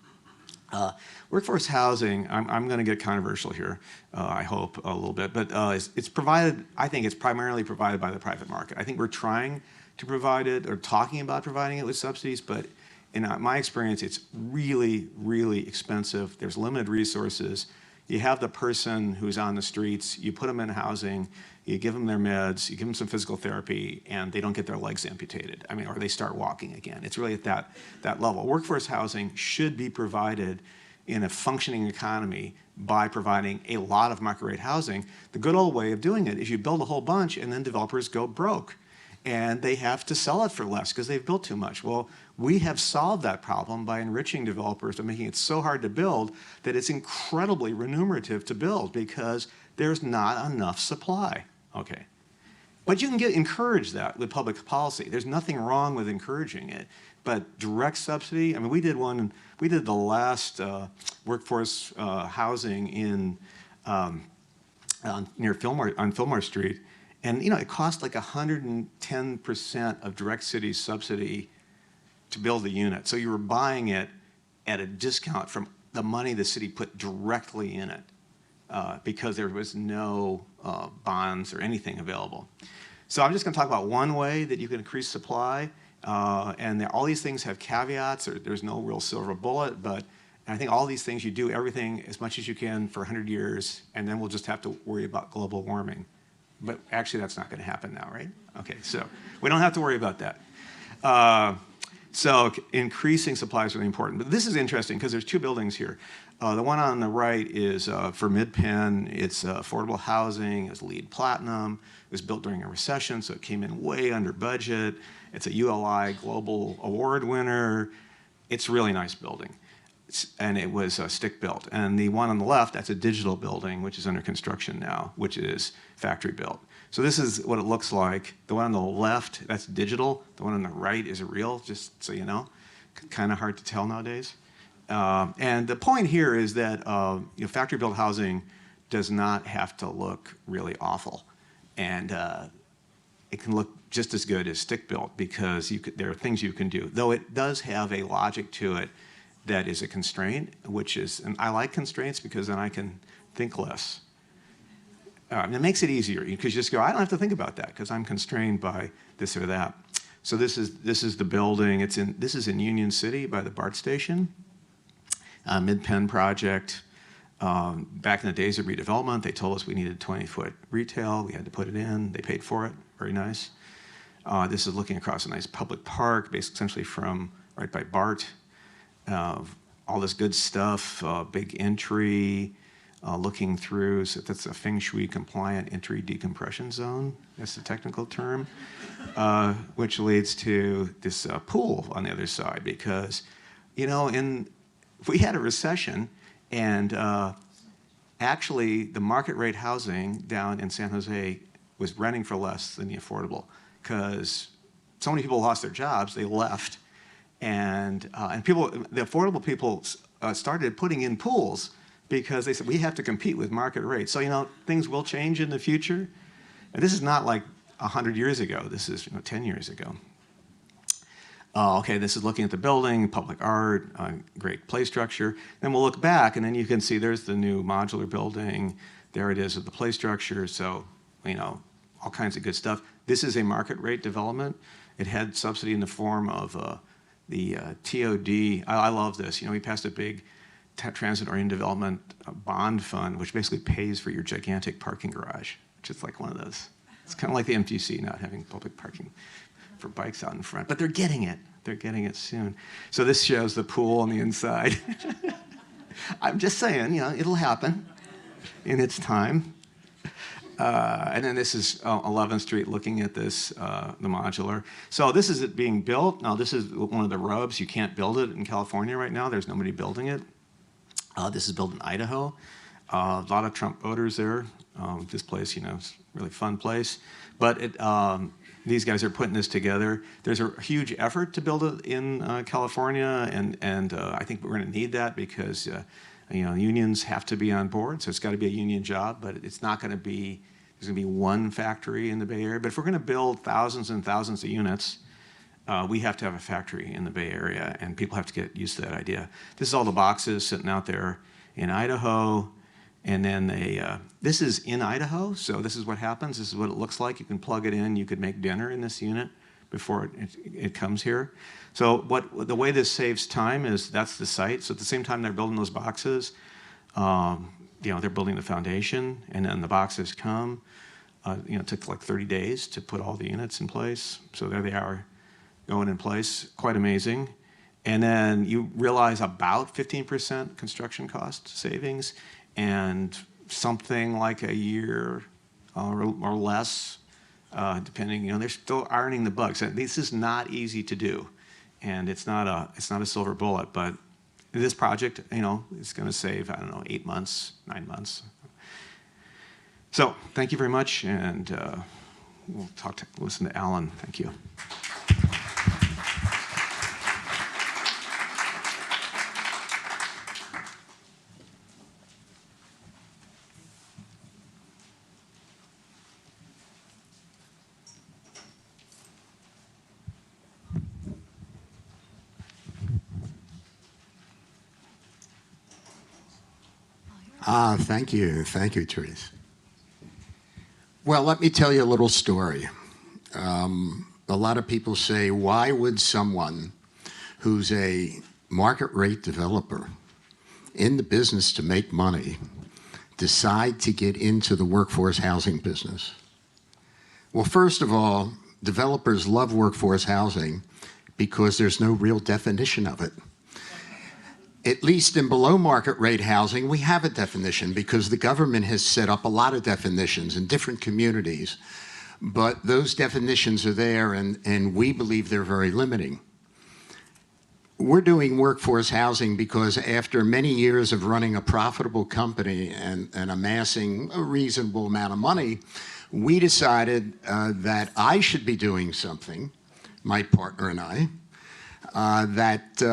Workforce housing, I'm going to get controversial here, I hope, a little bit, but it's provided, I think it's primarily provided by the private market. I think we're trying to provide it, or talking about providing it with subsidies, but in my experience, it's really, really expensive. There's limited resources. You have the person who's on the streets, you put them in housing, you give them their meds, you give them some physical therapy, and they don't get their legs amputated. Or they start walking again. It's really at that level. Workforce housing should be provided in a functioning economy by providing a lot of market rate housing. The good old way of doing it is you build a whole bunch and then developers go broke. and they have to sell it for less because they've built too much. Well, we have solved that problem by enriching developers by making it so hard to build that it's incredibly remunerative to build because there's not enough supply. Okay. But you can encourage that with public policy. There's nothing wrong with encouraging it. But direct subsidy, I mean, we did the last workforce housing in near Fillmore Street, and it cost like 110% of direct city subsidy to build the unit. So you were buying it at a discount from the money the city put directly in it because there was no bonds or anything available. So I'm just going to talk about one way that you can increase supply, and all these things have caveats. There's no real silver bullet, but I think all these things, you do everything as much as you can for 100 years, and then we'll just have to worry about global warming. But actually, that's not going to happen now, right? Okay, so we don't have to worry about that. So increasing supply is really important. But this is interesting because there's two buildings here. The one on the right is for Mid-Penn. It's affordable housing. It's LEED Platinum. It was built during a recession, so it came in way under budget. It's a ULI Global Award winner. It's a really nice building. And it was stick built. And the one on the left, that's a digital building, which is under construction now, which is factory built. So this is what it looks like. The one on the left, that's digital. The one on the right is real, just so you know. Kind of hard to tell nowadays. And the point here is that factory built housing does not have to look really awful. And it can look just as good as stick built because there are things you can do. Though it does have a logic to it that is a constraint, and I like constraints because then I can think less. It makes it easier because you just go, I don't have to think about that because I'm constrained by this or that. So this is the building. This is in Union City by the BART station, Mid-Penn project. Back in the days of redevelopment, they told us we needed 20-foot retail. We had to put it in. They paid for it. Very nice. This is looking across a nice public park, basically essentially from right by BART. All this good stuff, big entry, looking through, so that's a Feng Shui compliant entry decompression zone, that's the technical term, which leads to this pool on the other side because, if we had a recession and actually the market rate housing down in San Jose was renting for less than the affordable because so many people lost their jobs, they left. And the affordable people started putting in pools because they said, we have to compete with market rates. So, things will change in the future. And this is not like 100 years ago. This is 10 years ago. Okay, this is looking at the building, public art, great play structure. Then we'll look back, and then you can see there's the new modular building. There it is with the play structure. So, all kinds of good stuff. This is a market rate development. It had subsidy in the form of the TOD. I love this. We passed a big transit-oriented development bond fund, which basically pays for your gigantic parking garage, which is like one of those. It's kind of like the MTC not having public parking for bikes out in front, but they're getting it. They're getting it soon. So this shows the pool on the inside. I'm just saying, it'll happen in its time. And then this is 11th Street looking at this, the modular. So this is it being built. Now this is one of the rubs. You can't build it in California right now. There's nobody building it. This is built in Idaho. A lot of Trump voters there. This place, is a really fun place. But these guys are putting this together. There's a huge effort to build it in California, and I think we're going to need that because unions have to be on board, so it's got to be a union job, but it's not going to be, there's going to be one factory in the Bay Area. But if we're going to build thousands and thousands of units, we have to have a factory in the Bay Area, and people have to get used to that idea. This is all the boxes sitting out there in Idaho, and then this is in Idaho, so this is what happens. This is what it looks like. You can plug it in. You could make dinner in this unit before it comes here. So the way this saves time is that's the site. So at the same time they're building those boxes, they're building the foundation, and then the boxes come. It took like 30 days to put all the units in place. So there they are going in place. Quite amazing. And then you realize about 15% construction cost savings and something like a year or less depending, they're still ironing the bugs. And this is not easy to do, and it's not a silver bullet. But this project, is going to save, I don't know, 8 months, 9 months. So thank you very much, and we'll listen to Alan. Thank you. Thank you. Thank you, Therese. Well, let me tell you a little story. A lot of people say, why would someone who's a market rate developer in the business to make money decide to get into the workforce housing business? Well, first of all, developers love workforce housing because there's no real definition of it. At least in below market rate housing, we have a definition because the government has set up a lot of definitions in different communities. But those definitions are there, and we believe they're very limiting. We're doing workforce housing because after many years of running a profitable company and amassing a reasonable amount of money, we decided that I should be doing something, my partner and I, that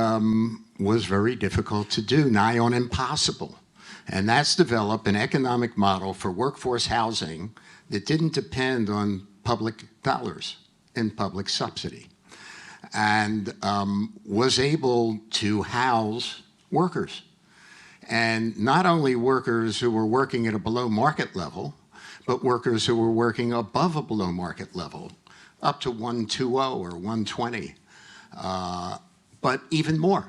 was very difficult to do, nigh on impossible. And that's develop an economic model for workforce housing that didn't depend on public dollars and public subsidy, and was able to house workers. And not only workers who were working at a below market level, but workers who were working above a below market level, up to 120 or 120, but even more.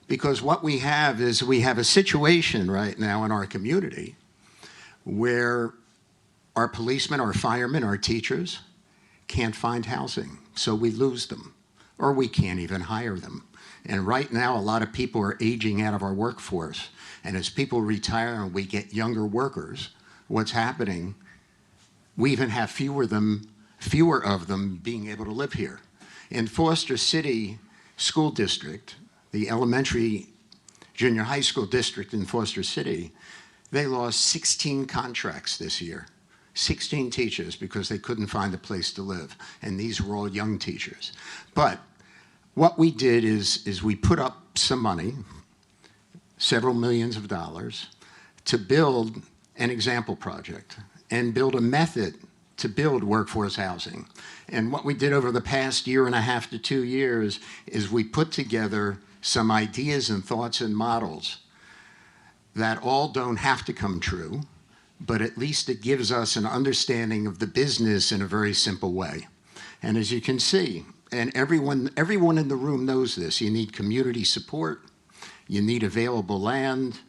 Because what we have is we have a situation right now in our community where our policemen, our firemen, our teachers can't find housing, so we lose them, or we can't even hire them. And right now, a lot of people are aging out of our workforce. And as people retire and we get younger workers, what's happening, we even have fewer of them being able to live here. In Foster City School District, the elementary junior high school district in Foster City, they lost 16 contracts this year, 16 teachers because they couldn't find a place to live. And these were all young teachers. But what we did is we put up some money, several millions of dollars, to build an example project and build a method to build workforce housing. And what we did over the past year and a half to 2 years is we put together some ideas and thoughts and models that all don't have to come true, but at least it gives us an understanding of the business in a very simple way. And as you can see, and everyone in the room knows this, you need community support, you need available land,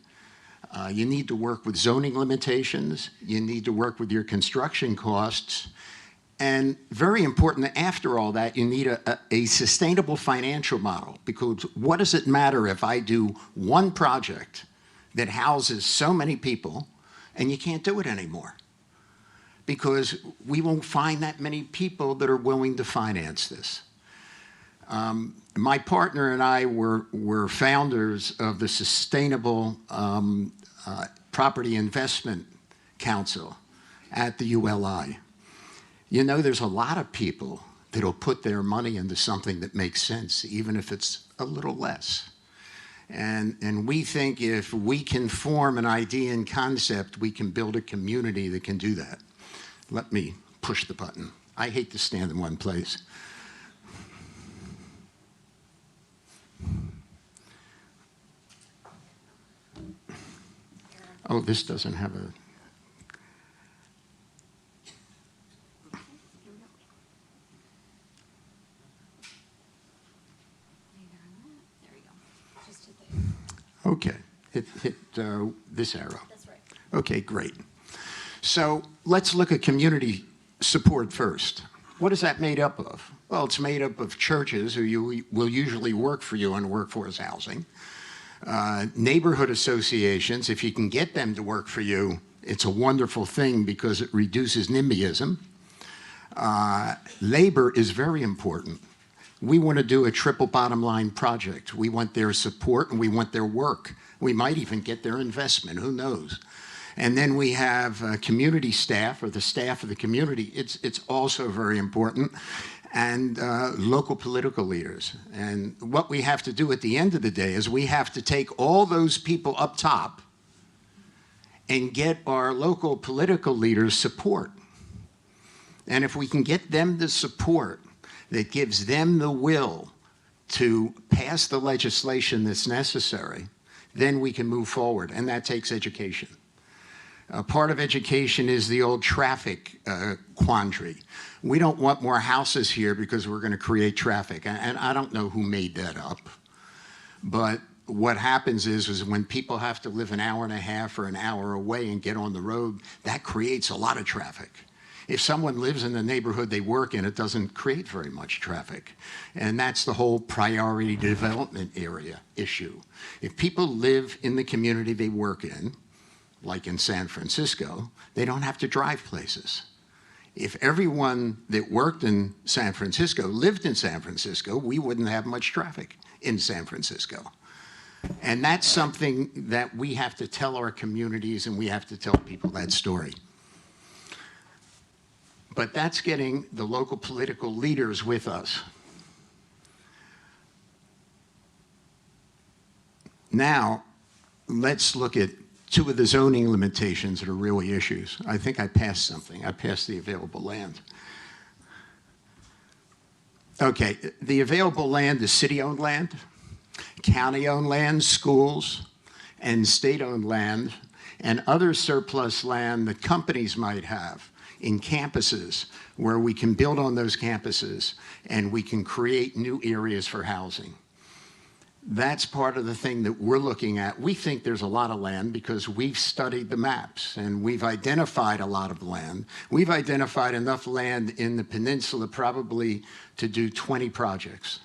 you need to work with zoning limitations, you need to work with your construction costs, and very important, after all that, you need a sustainable financial model, because what does it matter if I do one project that houses so many people and you can't do it anymore? Because we won't find that many people that are willing to finance this. My partner and I were founders of the Sustainable Property Investment Council at the ULI. You know, there's a lot of people that'll put their money into something that makes sense, even if it's a little less. And we think if we can form an idea and concept, we can build a community that can do that. Let me push the button. I hate to stand in one place. Oh, this doesn't have a... Okay, hit this arrow. That's right. Okay, great. So let's look at community support first. What is that made up of? Well, it's made up of churches who will usually work for you in workforce housing, neighborhood associations. If you can get them to work for you, it's a wonderful thing because it reduces NIMBYism. Labor is very important. We want to do a triple bottom line project. We want their support and we want their work. We might even get their investment, who knows? And then we have community staff, or the staff of the community. It's also very important. And local political leaders. And what we have to do at the end of the day is we have to take all those people up top and get our local political leaders support. And if we can get them the support that gives them the will to pass the legislation that's necessary, then we can move forward, and that takes education. Part of education is the old traffic quandary. We don't want more houses here because we're going to create traffic. And I don't know who made that up. But what happens is when people have to live an hour and a half or an hour away and get on the road, that creates a lot of traffic. If someone lives in the neighborhood they work in, it doesn't create very much traffic. And that's the whole priority development area issue. If people live in the community they work in, like in San Francisco, they don't have to drive places. If everyone that worked in San Francisco lived in San Francisco, we wouldn't have much traffic in San Francisco. And that's something that we have to tell our communities, and we have to tell people that story. But that's getting the local political leaders with us. Now, let's look at two of the zoning limitations that are really issues. I think I passed something. I passed the available land. Okay, the available land is city-owned land, county-owned land, schools, and state-owned land, and other surplus land that companies might have in campuses where we can build on those campuses and we can create new areas for housing. That's part of the thing that we're looking at. We think there's a lot of land because we've studied the maps and we've identified a lot of land. We've identified enough land in the peninsula probably to do 20 projects.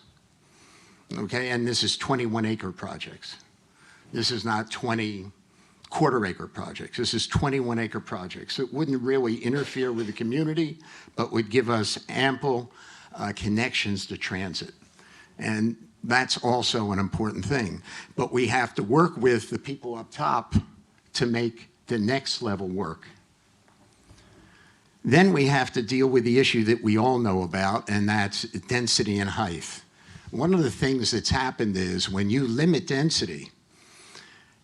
Okay, and this is 21-acre projects. This is not 20 quarter-acre projects. This is 21-acre projects. So it wouldn't really interfere with the community, but would give us ample connections to transit. And that's also an important thing. But we have to work with the people up top to make the next level work. Then we have to deal with the issue that we all know about, and that's density and height. One of the things that's happened is when you limit density,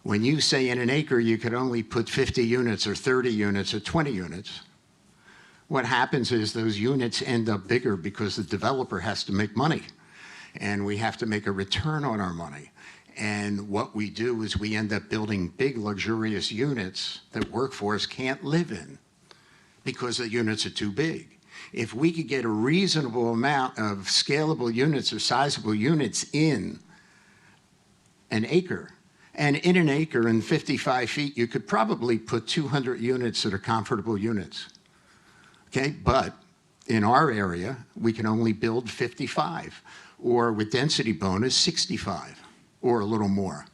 when you say in an acre you could only put 50 units or 30 units or 20 units, what happens is those units end up bigger because the developer has to make money. And we have to make a return on our money. And what we do is we end up building big, luxurious units that workforce can't live in because the units are too big. If we could get a reasonable amount of scalable units or sizable units in an acre, and in an acre and 55 feet, you could probably put 200 units that are comfortable units. Okay, but in our area, we can only build 55. Or with density bonus, 65, or a little more.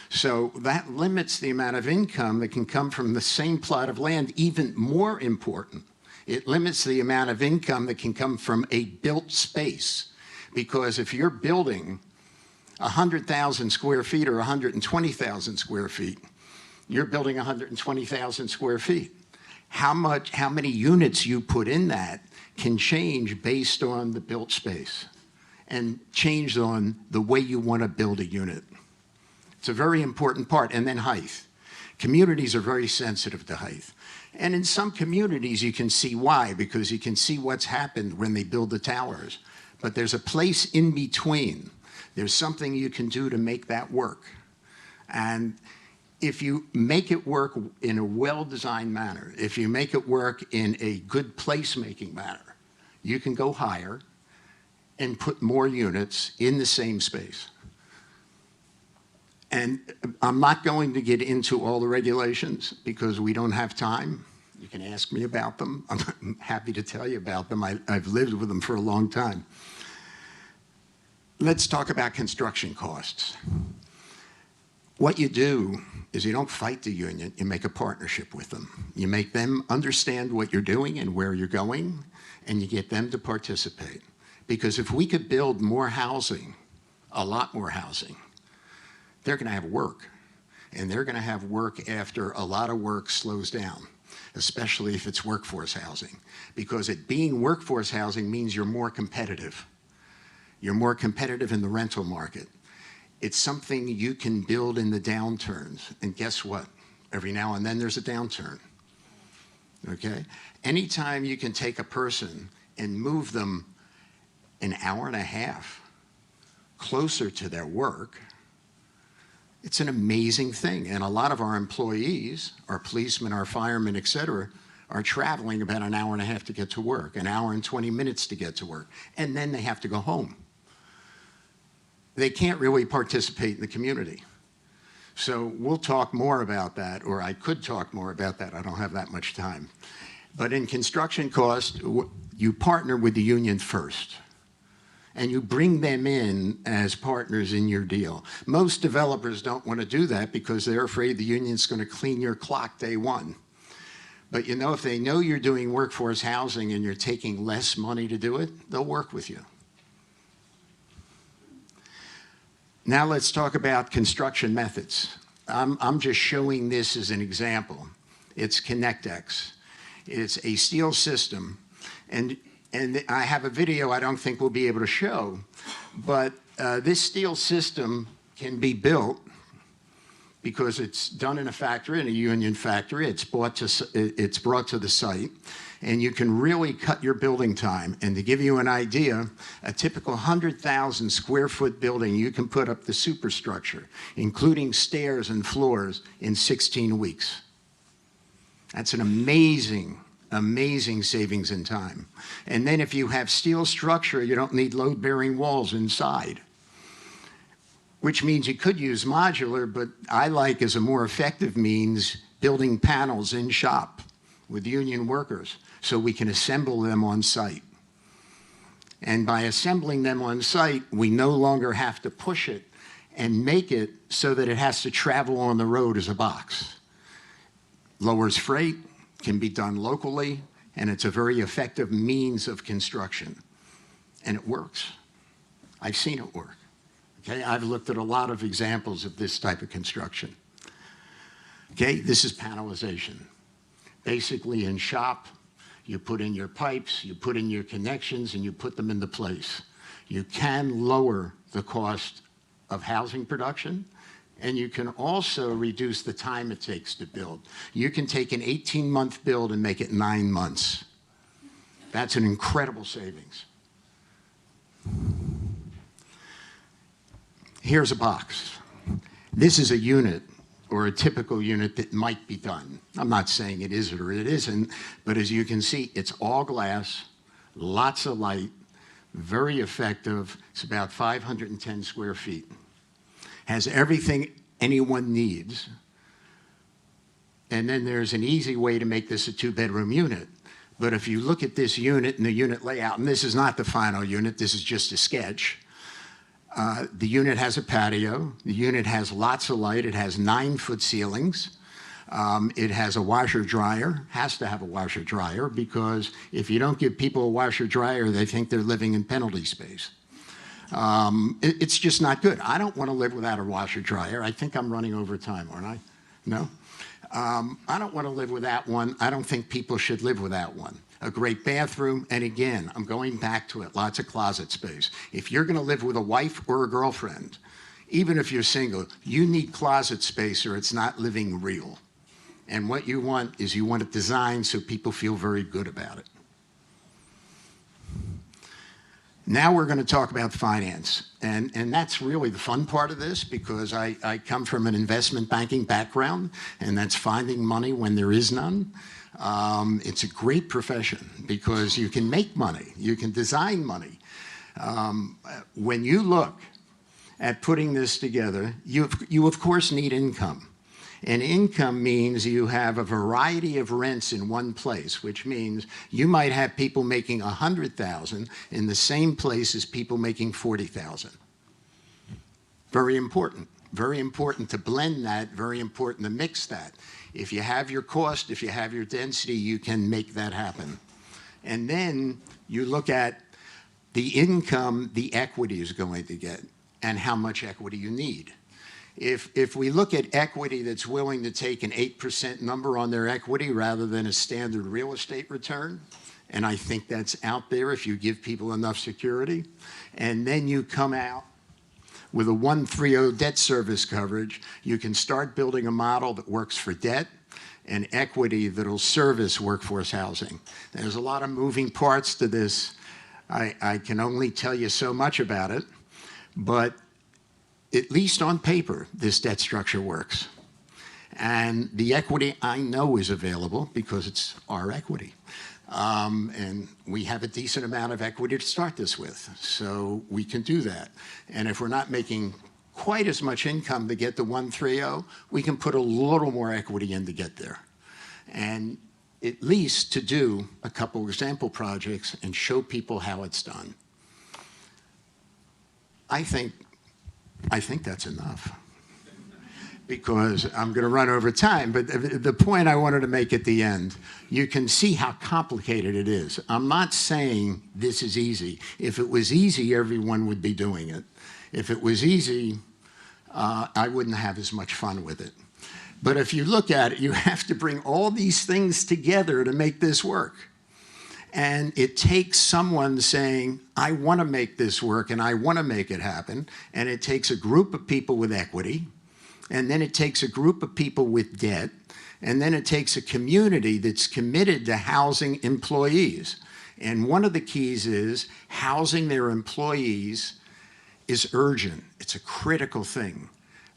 So that limits the amount of income that can come from the same plot of land. Even more important, it limits the amount of income that can come from a built space. Because if you're building 100,000 square feet or 120,000 square feet, you're building 120,000 square feet. How many units you put in that can change based on the built space and change on the way you want to build a unit. It's a very important part. And then height. Communities are very sensitive to height. And in some communities you can see why, because you can see what's happened when they build the towers. But there's a place in between. There's something you can do to make that work. And if you make it work in a well-designed manner, if you make it work in a good place-making manner, you can go higher and put more units in the same space. And I'm not going to get into all the regulations because we don't have time. You can ask me about them. I'm happy to tell you about them. I've lived with them for a long time. Let's talk about construction costs. What you do is you don't fight the union, you make a partnership with them. You make them understand what you're doing and where you're going, and you get them to participate. Because if we could build more housing, a lot more housing, they're going to have work. And they're going to have work after a lot of work slows down, especially if it's workforce housing. Because it being workforce housing means you're more competitive. You're more competitive in the rental market. It's something you can build in the downturns. And guess what? Every now and then there's a downturn. Okay? Anytime you can take a person and move them an hour and a half closer to their work, it's an amazing thing. And a lot of our employees, our policemen, our firemen, et cetera, are traveling about an hour and a half to get to work, an hour and 20 minutes to get to work, and then they have to go home. They can't really participate in the community. So we'll talk more about that, or I could talk more about that. I don't have that much time. But in construction cost, you partner with the union first, and you bring them in as partners in your deal. Most developers don't want to do that because they're afraid the union's going to clean your clock day one. But you know, if they know you're doing workforce housing and you're taking less money to do it, they'll work with you. Now let's talk about construction methods. I'm just showing this as an example. It's ConnectX. It's a steel system. And I have a video I don't think we'll be able to show, but this steel system can be built because it's done in a factory, in a union factory. It's brought to the site, and you can really cut your building time. And to give you an idea, a typical 100,000 square foot building, you can put up the superstructure, including stairs and floors, in 16 weeks. That's an amazing savings in time. And then if you have steel structure, you don't need load-bearing walls inside, which means you could use modular, but I like as a more effective means building panels in shop with union workers so we can assemble them on site. And by assembling them on site, we no longer have to push it and make it so that it has to travel on the road as a box. Lowers freight, can be done locally, and it's a very effective means of construction. And it works. I've seen it work. Okay, I've looked at a lot of examples of this type of construction. Okay, this is panelization. Basically in shop, you put in your pipes, you put in your connections, and you put them into place. You can lower the cost of housing production, and you can also reduce the time it takes to build. You can take an 18-month build and make it 9 months. That's an incredible savings. Here's a box. This is a unit, or a typical unit that might be done. I'm not saying it is or it isn't, but as you can see, it's all glass, lots of light, very effective. It's about 510 square feet. Has everything anyone needs. And then there's an easy way to make this a 2-bedroom unit. But if you look at this unit and the unit layout, and this is not the final unit, this is just a sketch. The unit has a patio. The unit has lots of light. It has 9-foot ceilings. It has a washer dryer, has to have a washer dryer, because if you don't give people a washer dryer, they think they're living in penalty space. It's just not good. I don't want to live without a washer dryer. I think I'm running over time, aren't I? No? I don't want to live without one. I don't think people should live without one. A great bathroom, and again, I'm going back to it, lots of closet space. If you're going to live with a wife or a girlfriend, even if you're single, you need closet space or it's not living real. And what you want is you want it designed so people feel very good about it. Now we're going to talk about finance, and that's really the fun part of this, because I come from an investment banking background, and that's finding money when there is none. It's a great profession because you can make money, you can design money. When you look at putting this together, you of course need income. And income means you have a variety of rents in one place, which means you might have people making $100,000 in the same place as people making $40,000. Very important to blend that, very important to mix that. If you have your cost, if you have your density, you can make that happen. And then you look at the income the equity is going to get and how much equity you need. If we look at equity that's willing to take an 8% number on their equity rather than a standard real estate return, and I think that's out there if you give people enough security, and then you come out with a 130 debt service coverage, you can start building a model that works for debt and equity that'll service workforce housing. There's a lot of moving parts to this. I can only tell you so much about it, but at least on paper, this debt structure works. And the equity I know is available because it's our equity. And we have a decent amount of equity to start this with, so we can do that. And if we're not making quite as much income to get the 130, we can put a little more equity in to get there. And at least to do a couple example projects and show people how it's done. I think that's enough, because I'm going to run over time, but the point I wanted to make at the end, you can see how complicated it is. I'm not saying this is easy. If it was easy, everyone would be doing it. If it was easy, I wouldn't have as much fun with it. But if you look at it, you have to bring all these things together to make this work. And it takes someone saying, I want to make this work and I want to make it happen. And it takes a group of people with equity. And then it takes a group of people with debt. And then it takes a community that's committed to housing employees. And one of the keys is housing their employees is urgent. It's a critical thing.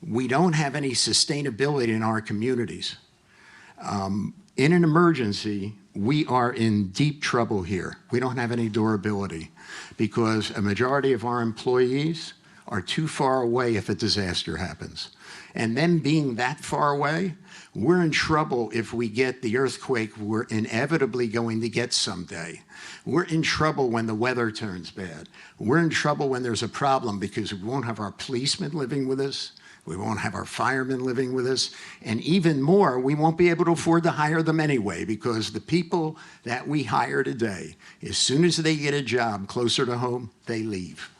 We don't have any sustainability in our communities. In an emergency, we are in deep trouble here. We don't have any durability because a majority of our employees are too far away if a disaster happens. And them being that far away, we're in trouble if we get the earthquake we're inevitably going to get someday. We're in trouble when the weather turns bad. We're in trouble when there's a problem because we won't have our policemen living with us. We won't have our firemen living with us. And even more, we won't be able to afford to hire them anyway, because the people that we hire today, as soon as they get a job closer to home, they leave.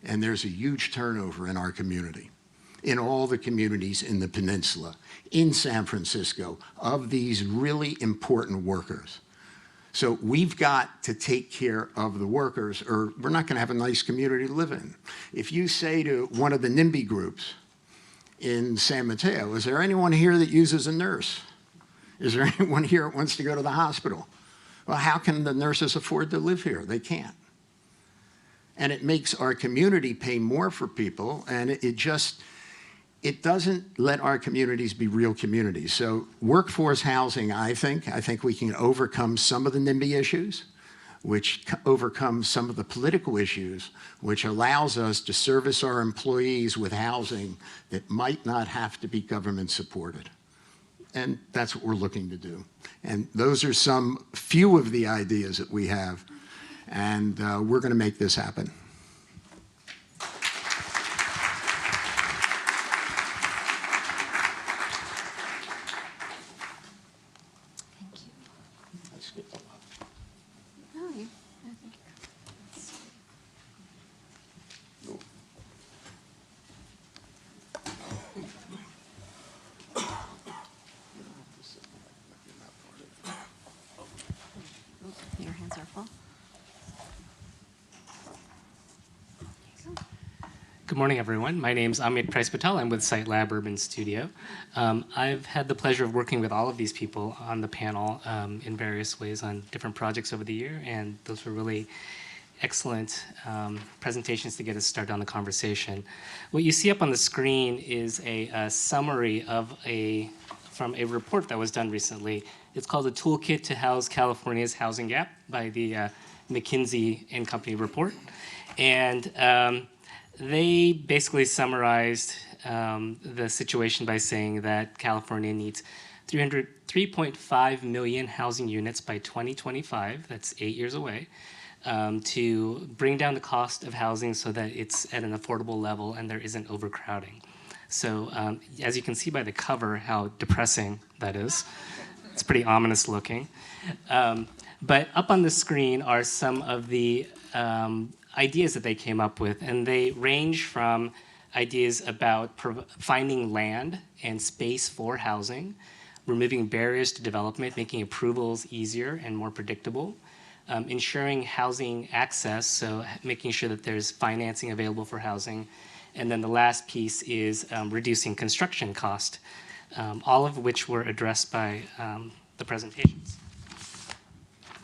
And there's a huge turnover in our community, in all the communities in the peninsula, in San Francisco, of these really important workers. So we've got to take care of the workers, or we're not going to have a nice community to live in. If you say to one of the NIMBY groups in San Mateo, is there anyone here that uses a nurse? Is there anyone here that wants to go to the hospital? Well, how can the nurses afford to live here? They can't. And it makes our community pay more for people, and it doesn't let our communities be real communities. So workforce housing, I think we can overcome some of the NIMBY issues, which overcomes some of the political issues, which allows us to service our employees with housing that might not have to be government supported. And that's what we're looking to do. And those are some few of the ideas that we have, and we're going to make this happen. Your hands are full. Good morning, everyone. My name is Amit Price Patel. I'm with Site Lab Urban Studio. I've had the pleasure of working with all of these people on the panel in various ways on different projects over the year, and those were really excellent presentations to get us started on the conversation. What you see up on the screen is a summary from a report that was done recently. It's called A Toolkit to House California's Housing Gap by the McKinsey & Company report. And they basically summarized the situation by saying that California needs 3.5 million housing units by 2025, that's 8 years away, to bring down the cost of housing so that it's at an affordable level and there isn't overcrowding. So as you can see by the cover how depressing that is. It's pretty ominous looking. But up on the screen are some of the ideas that they came up with, and they range from ideas about finding land and space for housing, removing barriers to development, making approvals easier and more predictable, ensuring housing access, so making sure that there's financing available for housing, and then the last piece is reducing construction cost, all of which were addressed by the presentations.